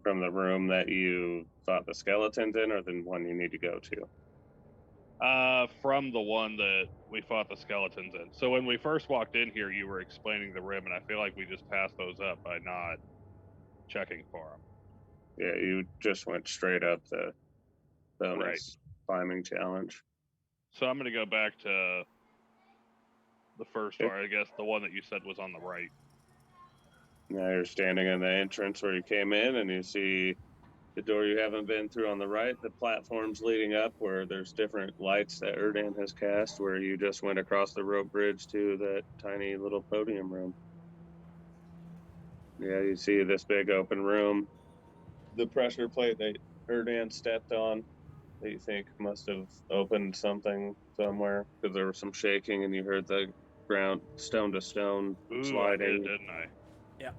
from the room that you thought the skeletons in, or the one you need to go to? From the one that we fought the skeletons in. So when we first walked in here, you were explaining the rim, and I feel like we just passed those up by not checking for them. Yeah, you just went straight up the bonus climbing challenge. So I'm going to go back to the first door. I guess the one that you said was on the right. Now you're standing in the entrance where you came in, and you see the door you haven't been through on the right, the platforms leading up where there's different lights that Erdan has cast, where you just went across the rope bridge to that tiny little podium room. Yeah, you see this big open room. The pressure plate that Erdan stepped on that you think must have opened something somewhere, because there was some shaking and you heard the ground stone to stone sliding. I did, didn't I? Yeah.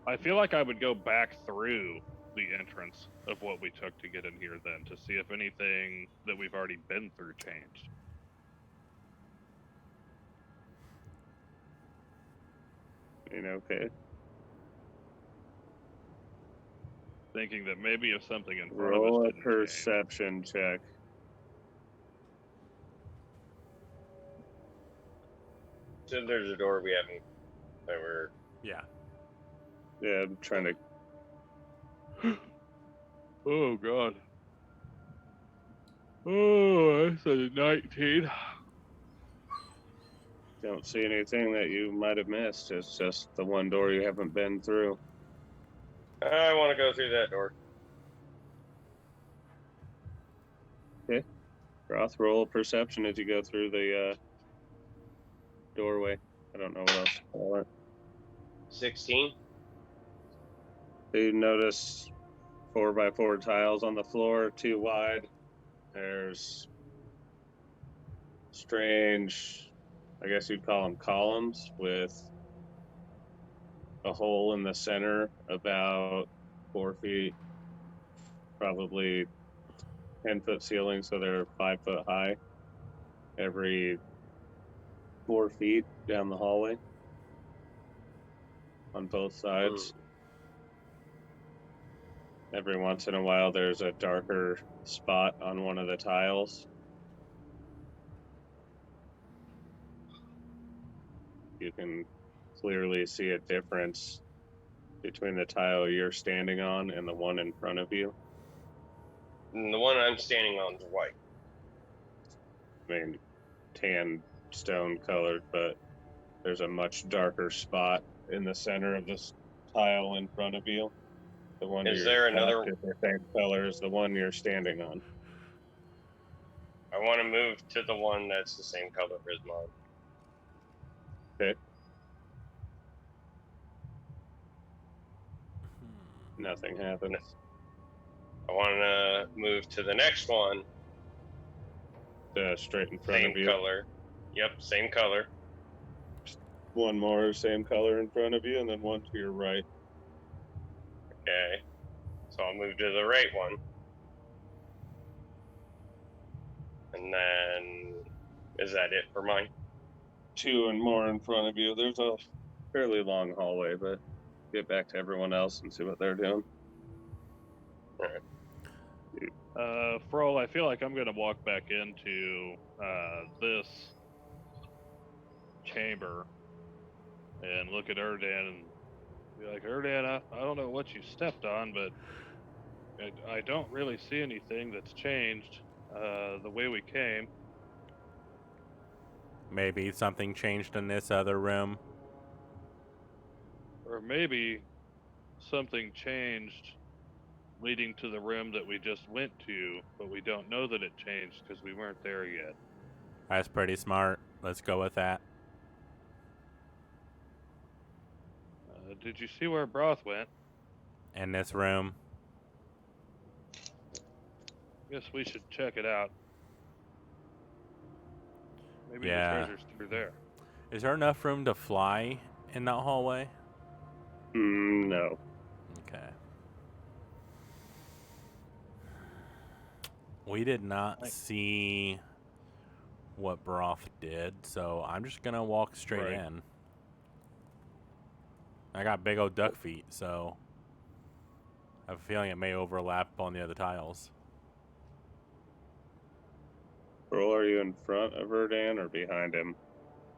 I feel like I would go back through the entrance of what we took to get in here then to see if anything that we've already been through changed. Okay. Thinking that maybe if something in front Roll of a us didn't perception check. So there's a door we haven't. That we're. Yeah. Yeah, I'm trying to. Oh, God. Oh, that's a 19. Don't see anything that you might have missed. It's just the one door you haven't been through. I want to go through that door. Okay. Roth, roll perception as you go through the doorway. I don't know what else to call it. 16. You notice 4x4 tiles on the floor, too wide. There's strange, I guess you'd call them columns, with a hole in the center about 4 feet, probably 10-foot ceiling, so they're 5 foot high. Every 4 feet down the hallway on both sides. Every once in a while, there's a darker spot on one of the tiles. You can clearly see a difference between the tile you're standing on and the one in front of you. And the one I'm standing on is white. I mean, tan stone colored, but there's a much darker spot in the center of this tile in front of you. The one Is you're there another- left is the same color as the one you're standing on. I want to move to the one that's the same color as mine. Okay. Nothing happens. I want to move to the next one. Straight in front Same of you. color. Yep, same color. One more same color in front of you, and then one to your right. Okay. So I'll move to the right one. And then, is that it for mine? 2 and more in front of you. There's a fairly long hallway, but get back to everyone else and see what they're doing. Froll, I feel like I'm gonna walk back into this chamber and look at Erdan and be like, Erdan, I don't know what you stepped on, but I don't really see anything that's changed the way we came. Maybe something changed in this other room. Or maybe something changed leading to the room that we just went to, but we don't know that it changed because we weren't there yet. That's pretty smart. Let's go with that. Did you see where Broth went? In this room. Guess we should check it out. Maybe Yeah. the treasure's through there. Is there enough room to fly in that hallway? No. Okay. We did not see what Broth did, so I'm just gonna walk straight Right. in. I got big old duck feet, so I have a feeling it may overlap on the other tiles. Earl, are you in front of Erdan or behind him?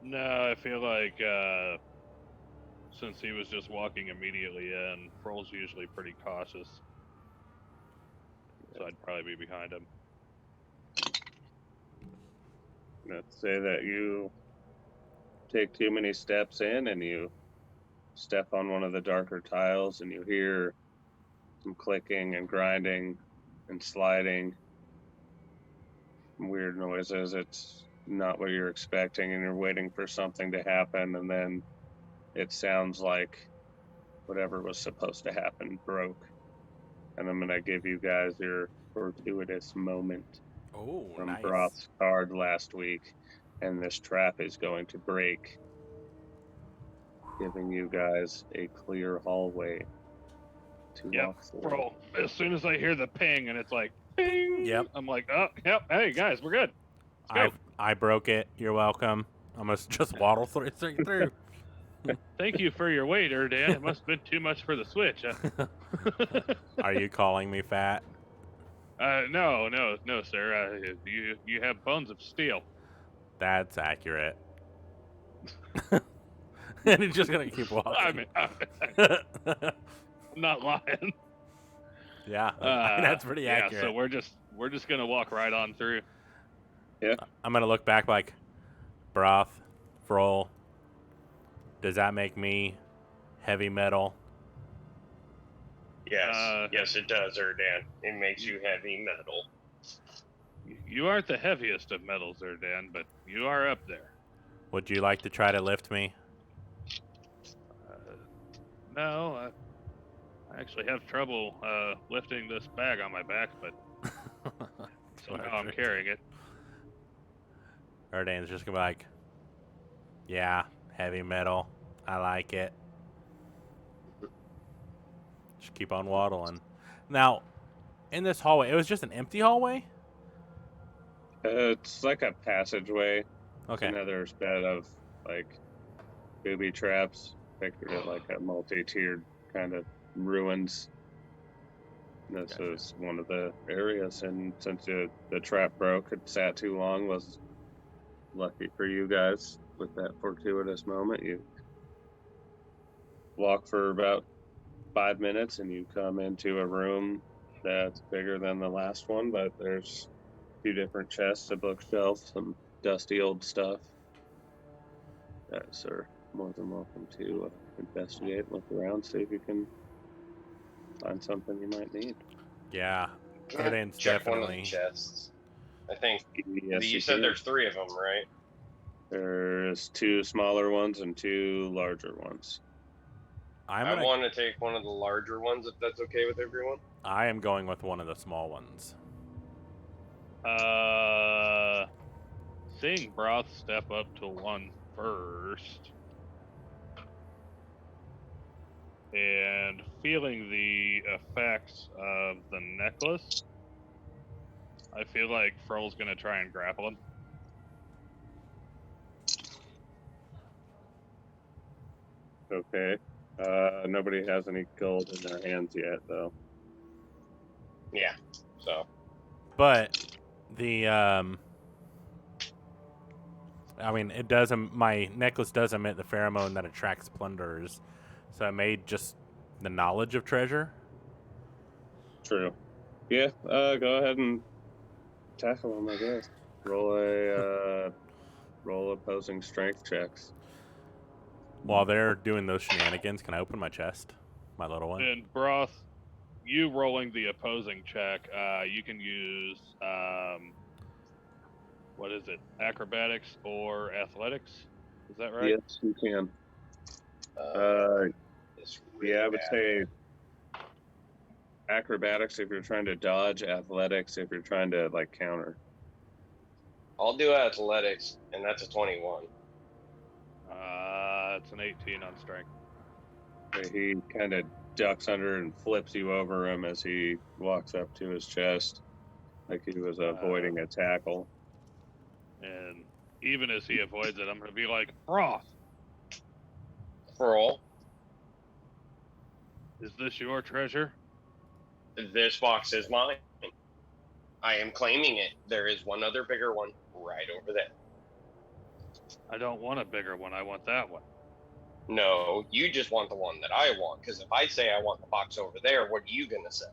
No, I feel like since he was just walking immediately in, Froll's usually pretty cautious. So I'd probably be behind him. Let's say that you take too many steps in and you step on one of the darker tiles and you hear some clicking and grinding and sliding, weird noises. It's not what you're expecting, and you're waiting for something to happen, and then it sounds like whatever was supposed to happen broke. And I'm gonna give you guys your fortuitous moment Oh, from nice. Broth's card last week, and this trap is going to break, giving you guys a clear hallway to walk through. Froll, as soon as I hear the ping and it's like, ping, Yep. I'm like, oh, yep, hey guys, we're good. Let's go. I broke it. You're welcome. I'm gonna just waddle straight through. Thank you for your wait, Erdan. It must have been too much for the switch. Are you calling me fat? No, sir. You have bones of steel. That's accurate. And he's just gonna keep walking. I'm not lying. Yeah, that's pretty accurate. Yeah, so we're just gonna walk right on through. I'm gonna look back like, Broth, Froll. Does that make me heavy metal? Yes, yes, it does, Erdan. It makes you heavy metal. You aren't the heaviest of metals, Erdan, but you are up there. Would you like to try to lift me? No, I actually have trouble lifting this bag on my back, but somehow I'm carrying it. Erdan's just gonna be like, yeah, heavy metal. I like it. Just keep on waddling. Now, in this hallway, it was just an empty hallway? It's like a passageway. Okay. Another bed of like booby traps. Pictured it like a multi-tiered kind of ruins. This Gotcha. is one of the areas, and since the trap broke, it sat too long. Was lucky for you guys with that fortuitous moment. You walk for about 5 minutes, and you come into a room that's bigger than the last one, but there's 2 different chests, a bookshelf, some dusty old stuff. Guys are more than welcome to investigate, look around, see if you can find something you might need. Yeah. Can I Erdan's check one of the definitely. chests? I think Yes, you said can. there's 3 of them, right? There's 2 smaller ones and 2 larger ones. I want to take one of the larger ones if that's okay with everyone. I am going with one of the small ones. Seeing Broth step up to one first, and feeling the effects of the necklace, I feel like Froll's gonna try and grapple him. Okay. Nobody has any gold in their hands yet, though. Yeah. So But the I mean, it doesn't. My necklace does emit the pheromone that attracts plunderers, so I made just the knowledge of treasure. True. Yeah. Go ahead and tackle them, I guess. Roll opposing strength checks. While they're doing those shenanigans, can I open my chest, my little one? And Broth, you rolling the opposing check, you can use what is it? Acrobatics or athletics? Is that right? Yes, you can. it's really Yeah, I would bad. say acrobatics if you're trying to dodge, athletics if you're trying to like counter. I'll do athletics, and that's a 21. It's an 18 on strength. He kind of ducks under and flips you over him as he walks up to his chest, like he was avoiding a tackle. And even as he avoids it, I'm going to be like, Broth, Froll, is this your treasure? this box is mine. I am claiming it. There is one other bigger one right over there. I don't want a bigger one. I want that one. No, you just want the one that I want. Because if I say I want the box over there, what are you gonna say?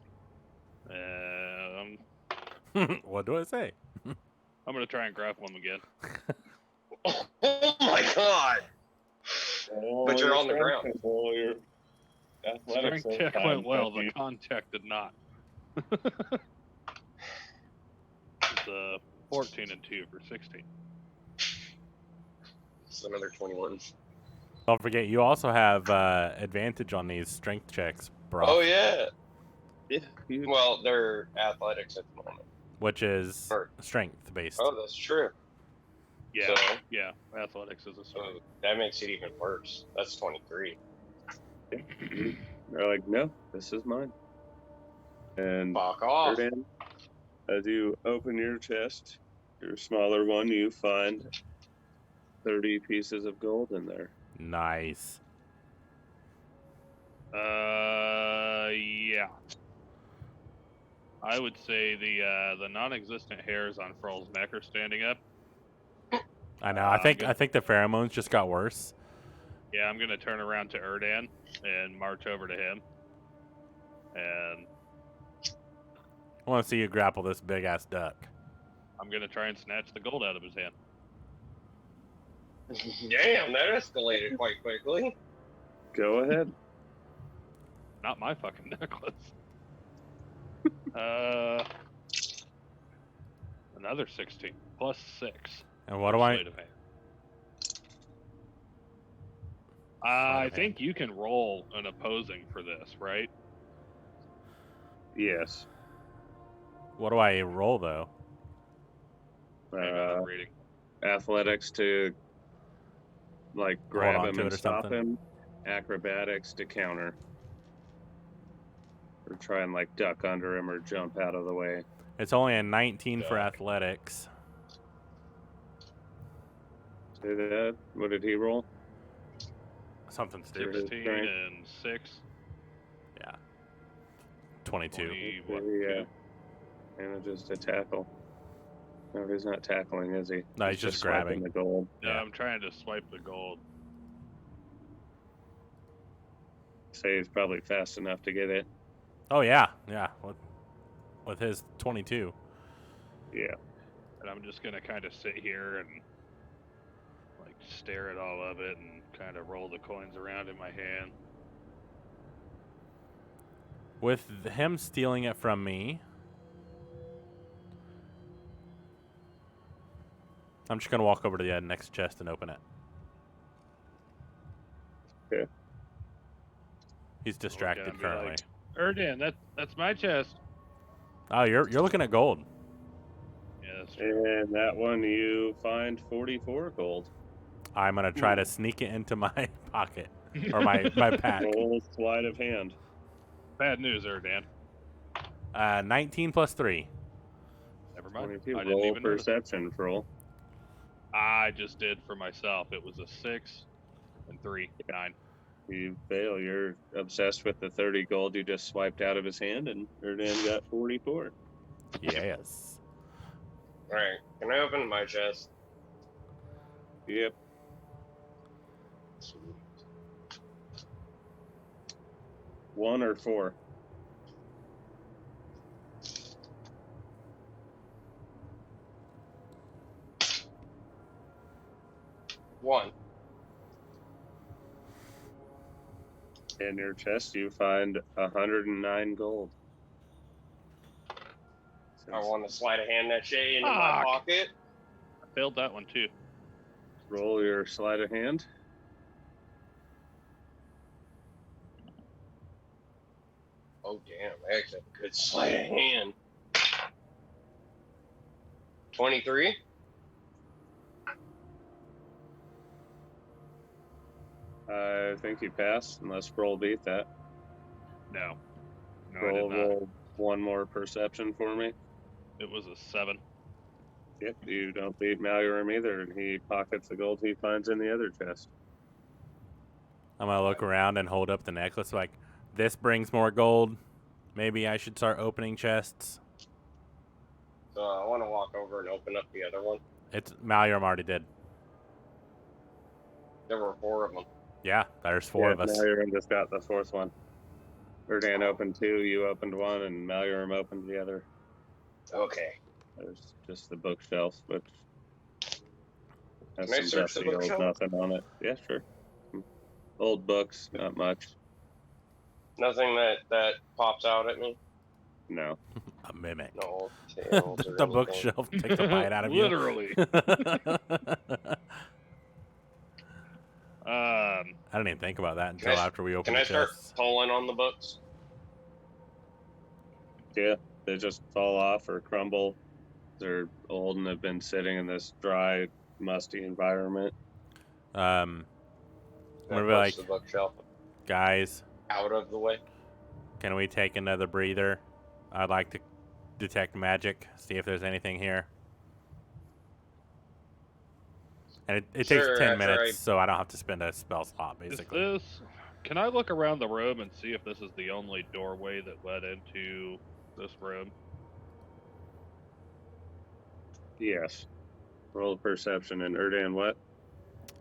What do I say? I'm going to try and grapple him again. Oh my god! But you're on the ground. Strength check went well. The con check did not. It's 14 and 2 for 16. It's another 21. Don't forget, you also have advantage on these strength checks, bro. Oh yeah. Yeah. Well, they're athletics at the moment. Which is strength based. Oh, that's true. Yeah, So, yeah. Athletics is a strength. that makes it even worse. That's 23. They're like, no, this is mine. And Fuck off. Erdan, as you open your chest, your smaller one, you find 30 pieces of gold in there. Nice. Yeah. I would say the non-existent hairs on Froll's neck are standing up. I know. I think the pheromones just got worse. Yeah, I'm gonna turn around to Erdan and march over to him, and I want to see you grapple this big ass duck. I'm gonna try and snatch the gold out of his hand. Damn, that escalated quite quickly. Go ahead. Not my fucking necklace. Another 16 plus 6. And what do I? Sleight of hand. I think you can roll an opposing for this, right? Yes. What do I roll though? Hang on, I'm reading. Athletics to like grab him and stop something. him. Acrobatics to counter. Or try and like duck under him or jump out of the way. It's only a 19 for athletics. Say that. What did he roll? Something stupid. 16 strength. and 6. Yeah. 22. 21. Yeah. Manages to tackle. No, he's not tackling, is he? No, he's just swiping grabbing. the gold. No, Yeah. I'm trying to swipe the gold. Say he's probably fast enough to get it. Oh yeah, yeah. With his 22. Yeah. And I'm just going to kind of sit here and like stare at all of it and kind of roll the coins around in my hand. With him stealing it from me, I'm just gonna walk over to the next chest and open it. Okay. He's distracted and be currently. like, Erdan, that's my chest. Oh, you're looking at gold. Yeah, that's true. And that one you find 44 gold. I'm gonna try to sneak it into my pocket or my pack. Roll sleight of hand. Bad news, Erdan. 19 plus 3. Never mind. 22. I didn't Roll even notice. perception, roll. I just did for myself. It was a 6 and 3, 9. You fail. You're obsessed with the 30 gold you just swiped out of his hand, and Erdan got 44. Yes. Alright, can I open my chest? Yep. Sweet. 1 or 4? One. In your chest, you find 109 gold. I want to slide a hand that shit into my Fuck. pocket. I failed that one too. Roll your sleight of hand. Oh damn, I actually have a good sleight of hand. 23. I think you passed, unless roll beat that. No. No, I did not. Roll one more perception for me. It was a 7. Yep, you don't beat Malyorim either, and he pockets the gold he finds in the other chest. I'm gonna look around and hold up the necklace like, this brings more gold. Maybe I should start opening chests. So I want to walk over and open up the other one. It's Malyorim already did. There were 4 of them. Yeah, there's 4 of us. Malyorim just got the 4th one. Erdan opened 2, you opened 1, and Malyorim opened the other. Okay. There's just the bookshelf, which has Can I some search the dusty old bookshelf? nothing on it. Yeah, sure. Old books, not much. Nothing that pops out at me. No. A mimic. No tails or The anything. bookshelf takes a bite out of you. Literally. I didn't even think about that until Can I- after we opened Can the I start chests. pulling on the books? Yeah, they just fall off or crumble. They're old and have been sitting in this dry, musty environment. I'm gonna be Push like, the bookshelf guys, out of the way. can we take another breather? I'd like to detect magic, see if there's anything here. And it takes Sure, 10 after minutes, I- so I don't have to spend a spell slot, Is basically. this? Can I look around the room and see if this is the only doorway that led into this room? Yes. Roll perception and Erdan what?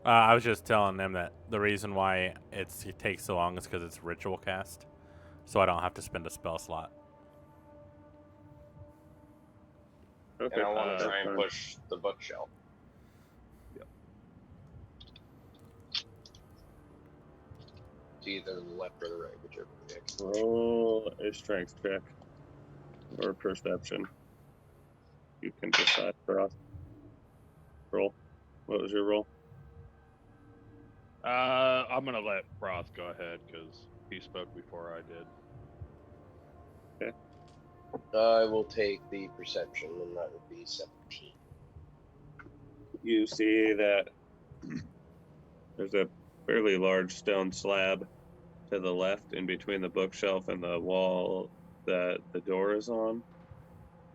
I was just telling them that the reason why it takes so long is because it's ritual cast, so I don't have to spend a spell slot. Okay. And I want to that's try and fine. push the bookshelf. To either the left or the right, whichever you pick. Roll a strength check or perception. You can decide for us. Roll. What was your roll? I'm gonna let Roth go ahead because he spoke before I did. I will take the perception, and that would be 17. You see that there's a fairly large stone slab to the left in between the bookshelf and the wall that the door is on.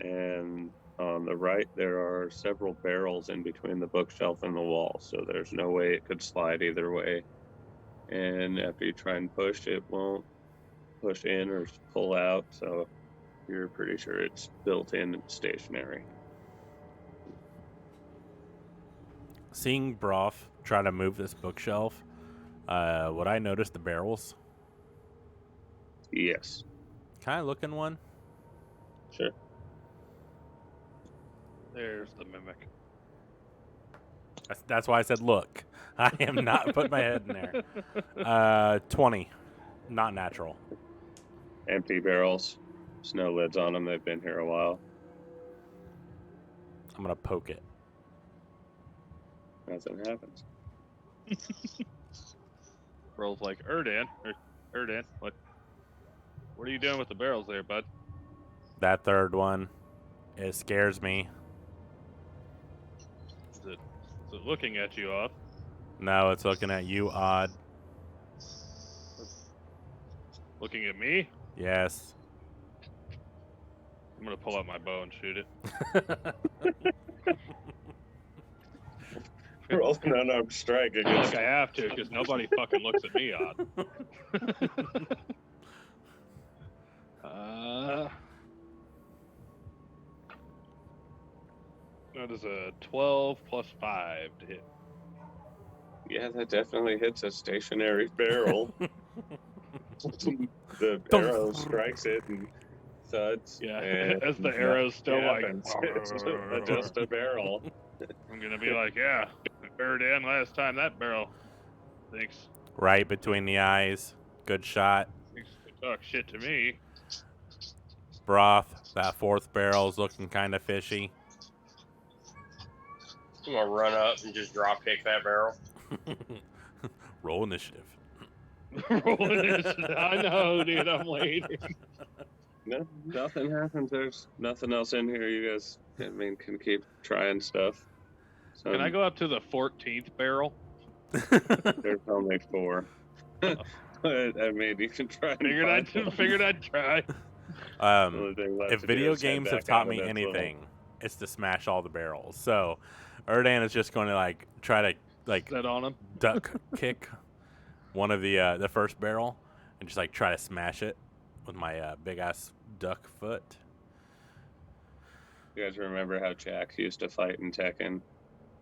And On the right, there are several barrels in between the bookshelf and the wall, so there's no way it could slide either way. And after you try and push, it won't push in or pull out, so you're pretty sure it's built in and stationary. Seeing Broth try to move this bookshelf, would I notice the barrels? Yes. Can I look in one? Sure. There's the mimic. That's why I said look. I am not putting my head in there. 20. Not natural. Empty barrels. There's no lids on them. They've been here a while. I'm going to poke it. Nothing happens. Roll's like, Erdan, what are you doing with the barrels there, bud? That third one, it scares me. Is it looking at you off? No, it's looking at you odd. Looking at me? Yes. I'm gonna pull out my bow and shoot it. Roll an unarmed strike I feel against. like I have to, because nobody fucking looks at me odd. That is a 12 plus 5 to hit. Yeah, that definitely hits a stationary barrel. The Don't- arrow strikes it and thuds. Yeah, and as the arrow's still like, happens. It's just a barrel. I'm gonna be like, yeah, Erdan, last time that barrel thinks Right between the eyes. Good shot. to talk shit to me. Broth, that fourth barrel's looking kind of fishy. I'm gonna run up and just drop kick that barrel. Roll initiative. Rolling this, I know, dude. I'm waiting. No, nothing happens. There's nothing else in here. You guys, can keep trying stuff. So Can I go up to the 14th barrel? There's only 4. But, you can try. And Figured I'd try. The only thing left If to do video is head games have back taught out of me this little- anything, it's to smash all the barrels. So, Erdan is just going to try to Set on him. duck kick one of the first barrel and just try to smash it with my big ass duck foot. You guys remember how Jack used to fight in Tekken?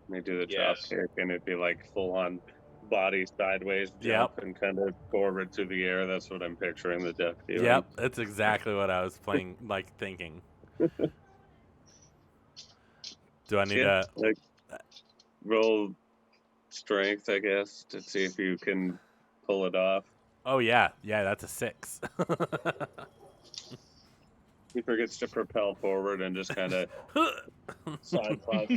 They do the drop Yes. kick and it'd be full on body sideways jump and kind of forward through the air. That's what I'm picturing the duck doing. Yep, that's exactly what I was thinking. Do I need Yeah, to? roll strength, I guess, to see if you can pull it off. Oh yeah, that's a 6. He forgets to propel forward and just kind of side plows.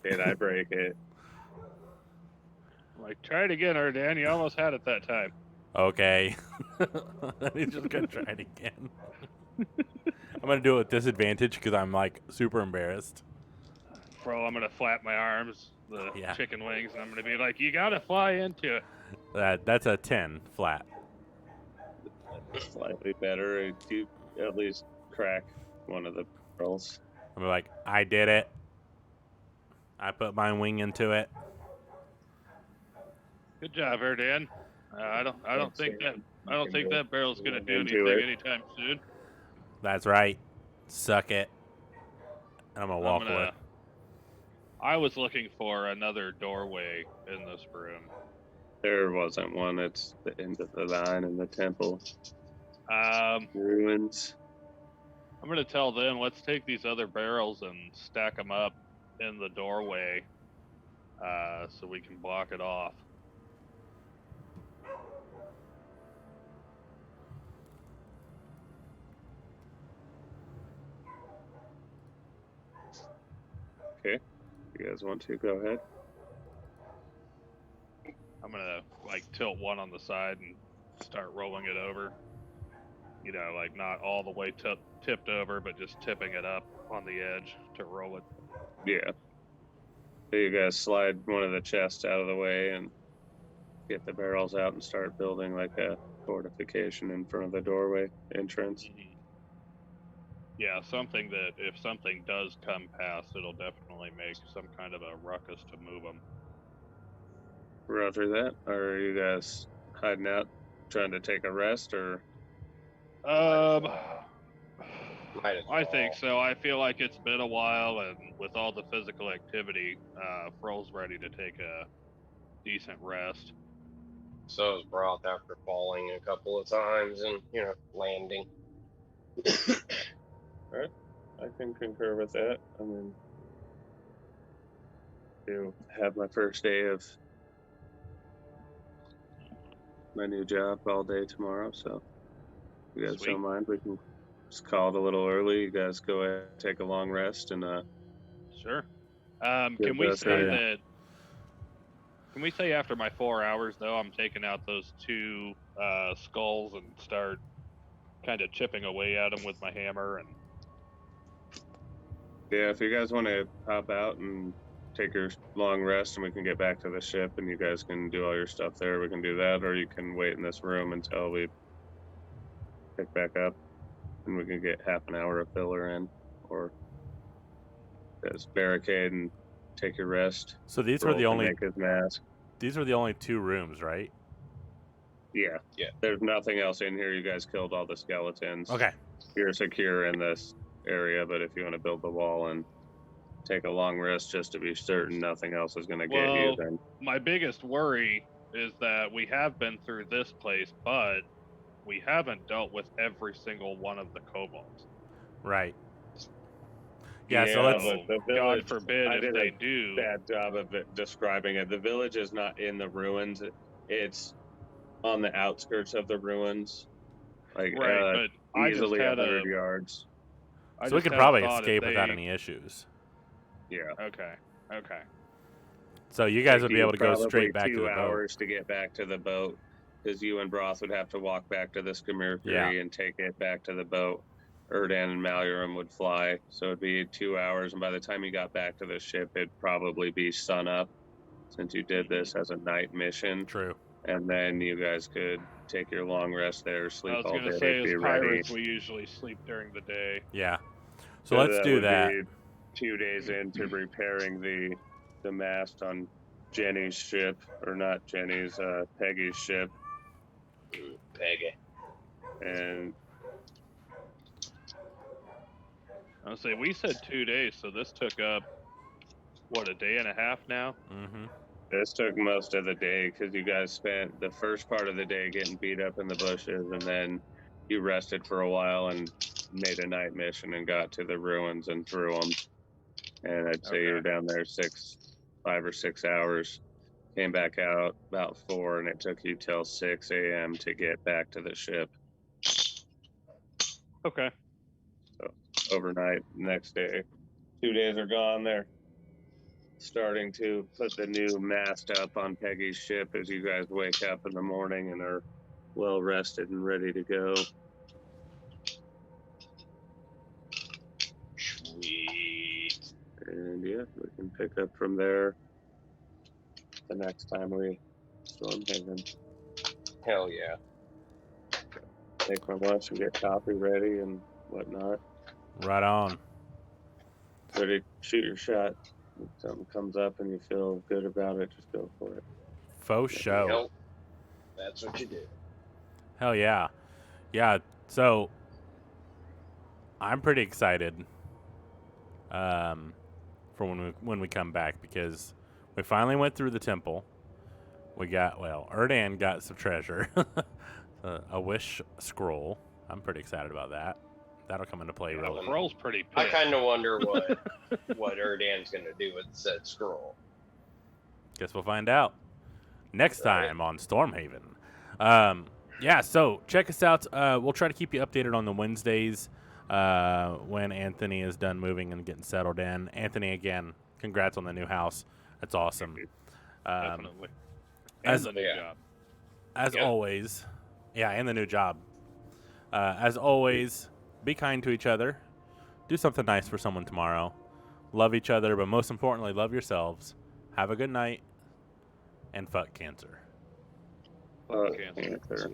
And I break it. Like, try it again, Erdan. You almost had it that time. Okay, he's just gonna try it again. I'm gonna do it with disadvantage because I'm super embarrassed. Bro, I'm gonna flap my arms, the Yeah. chicken wings, and I'm gonna be like, you gotta fly into it. That's a 10 flat. Slightly better. You at least crack one of the barrels. I'm like, I did it. I put my wing into it. Good job, Erdan. I don't think that barrel's gonna do Into anything it. anytime soon. That's right. Suck it. And I'm gonna walk away. I was looking for another doorway in this room. There wasn't one. It's the end of the line in the temple. Ruins. I'm gonna tell them, let's take these other barrels and stack them up in the doorway, so we can block it off. Okay. You guys want to go ahead? I'm gonna tilt one on the side and start rolling it over. Not all the way tipped over, but just tipping it up on the edge to roll it. Yeah. So you guys slide one of the chests out of the way and get the barrels out and start building a fortification in front of the doorway entrance. Yeah, something that if something does come past, it'll definitely make some kind of a ruckus to move them. Roger that. Are you guys hiding out, trying to take a rest, or? Might as I think well. so. I feel like it's been a while, and with all the physical activity, Froll's ready to take a decent rest. So is Broth after falling a couple of times and, landing. I can concur with that. I mean, to have my first day of my new job all day tomorrow, so if you guys Sweet. don't mind, we can just call it a little early. You guys go ahead, take a long rest, and Sure. Good, Can we that's say right. that? Can we say after my 4 hours though, I'm taking out those two skulls and start kind of chipping away at them with my hammer and. yeah, if you guys want to hop out and take your long rest, and we can get back to the ship, and you guys can do all your stuff there, we can do that, or you can wait in this room until we pick back up, and we can get half an hour of filler in, or just barricade and take your rest. So these were Roll the can only make his mask. these were the only 2 rooms, right? Yeah. Yeah. There's nothing else in here. You guys killed all the skeletons. Okay. You're secure in this area, but if you want to build the wall and take a long rest just to be certain nothing else is going to get you, Well, then my biggest worry is that we have been through this place, but we haven't dealt with every single one of the kobolds. Right. Yeah, so let's but the God village, forbid I if did they a do. bad job of describing it. The village is not in the ruins. It's on the outskirts of the ruins, like Right, but I just easily had 100 yards. so we could probably escape without any issues. Yeah. Okay. So you guys Take would be you able to go probably straight back to 2 the boat. hours to get back to the boat, because you and Broth would have to walk back to the Skimmercury and take it back to the boat. Erdan and Malurum would fly, so it'd be 2 hours, and by the time you got back to the ship, it'd probably be sun up, since you did this as a night mission. True. And then you guys could take your long rest there, sleep I was all gonna day, say, as be pirates, ready. we usually sleep during the day. Yeah. So let's do would that. Be 2 days into repairing the mast on Jenny's ship, or not Jenny's, Peggy's ship, Peggy. and I'll say we said 2 days, so this took up what, a day and a half now. Mm-hmm. this took most of the day because you guys spent the first part of the day getting beat up in the bushes, and then you rested for a while and made a night mission and got to the ruins and through them. And I'd say you were down there 5 or 6 hours. Came back out about 4, and it took you till 6 a.m. to get back to the ship. Okay. Overnight, next day. 2 days are gone. They're starting to put the new mast up on Peggy's ship as you guys wake up in the morning and are well rested and ready to go. Sweet. And yeah, we can pick up from there the next time we Stormhaven. Hell yeah. Take my lunch and get coffee ready and whatnot. Right on. Ready to shoot your shot. If something comes up and you feel good about it, just go for it. Faux show. Nope. That's what you do. Hell yeah. Yeah, so I'm pretty excited for when we come back, because we finally went through the temple. We got, Erdan got some treasure. A wish scroll. I'm pretty excited about that. That'll come into play real. Froll's pretty I pissed. kind of wonder what Erdan's going to do with said scroll. Guess we'll find out next time on Stormhaven. Yeah, so check us out. We'll try to keep you updated on the Wednesdays when Anthony is done moving and getting settled in. Anthony, again, congrats on the new house. That's awesome. Definitely. as- And the new job. As always, and the new job. As always, be kind to each other. Do something nice for someone tomorrow. Love each other, but most importantly, love yourselves. Have a good night, and fuck cancer. Cancer. Cancer.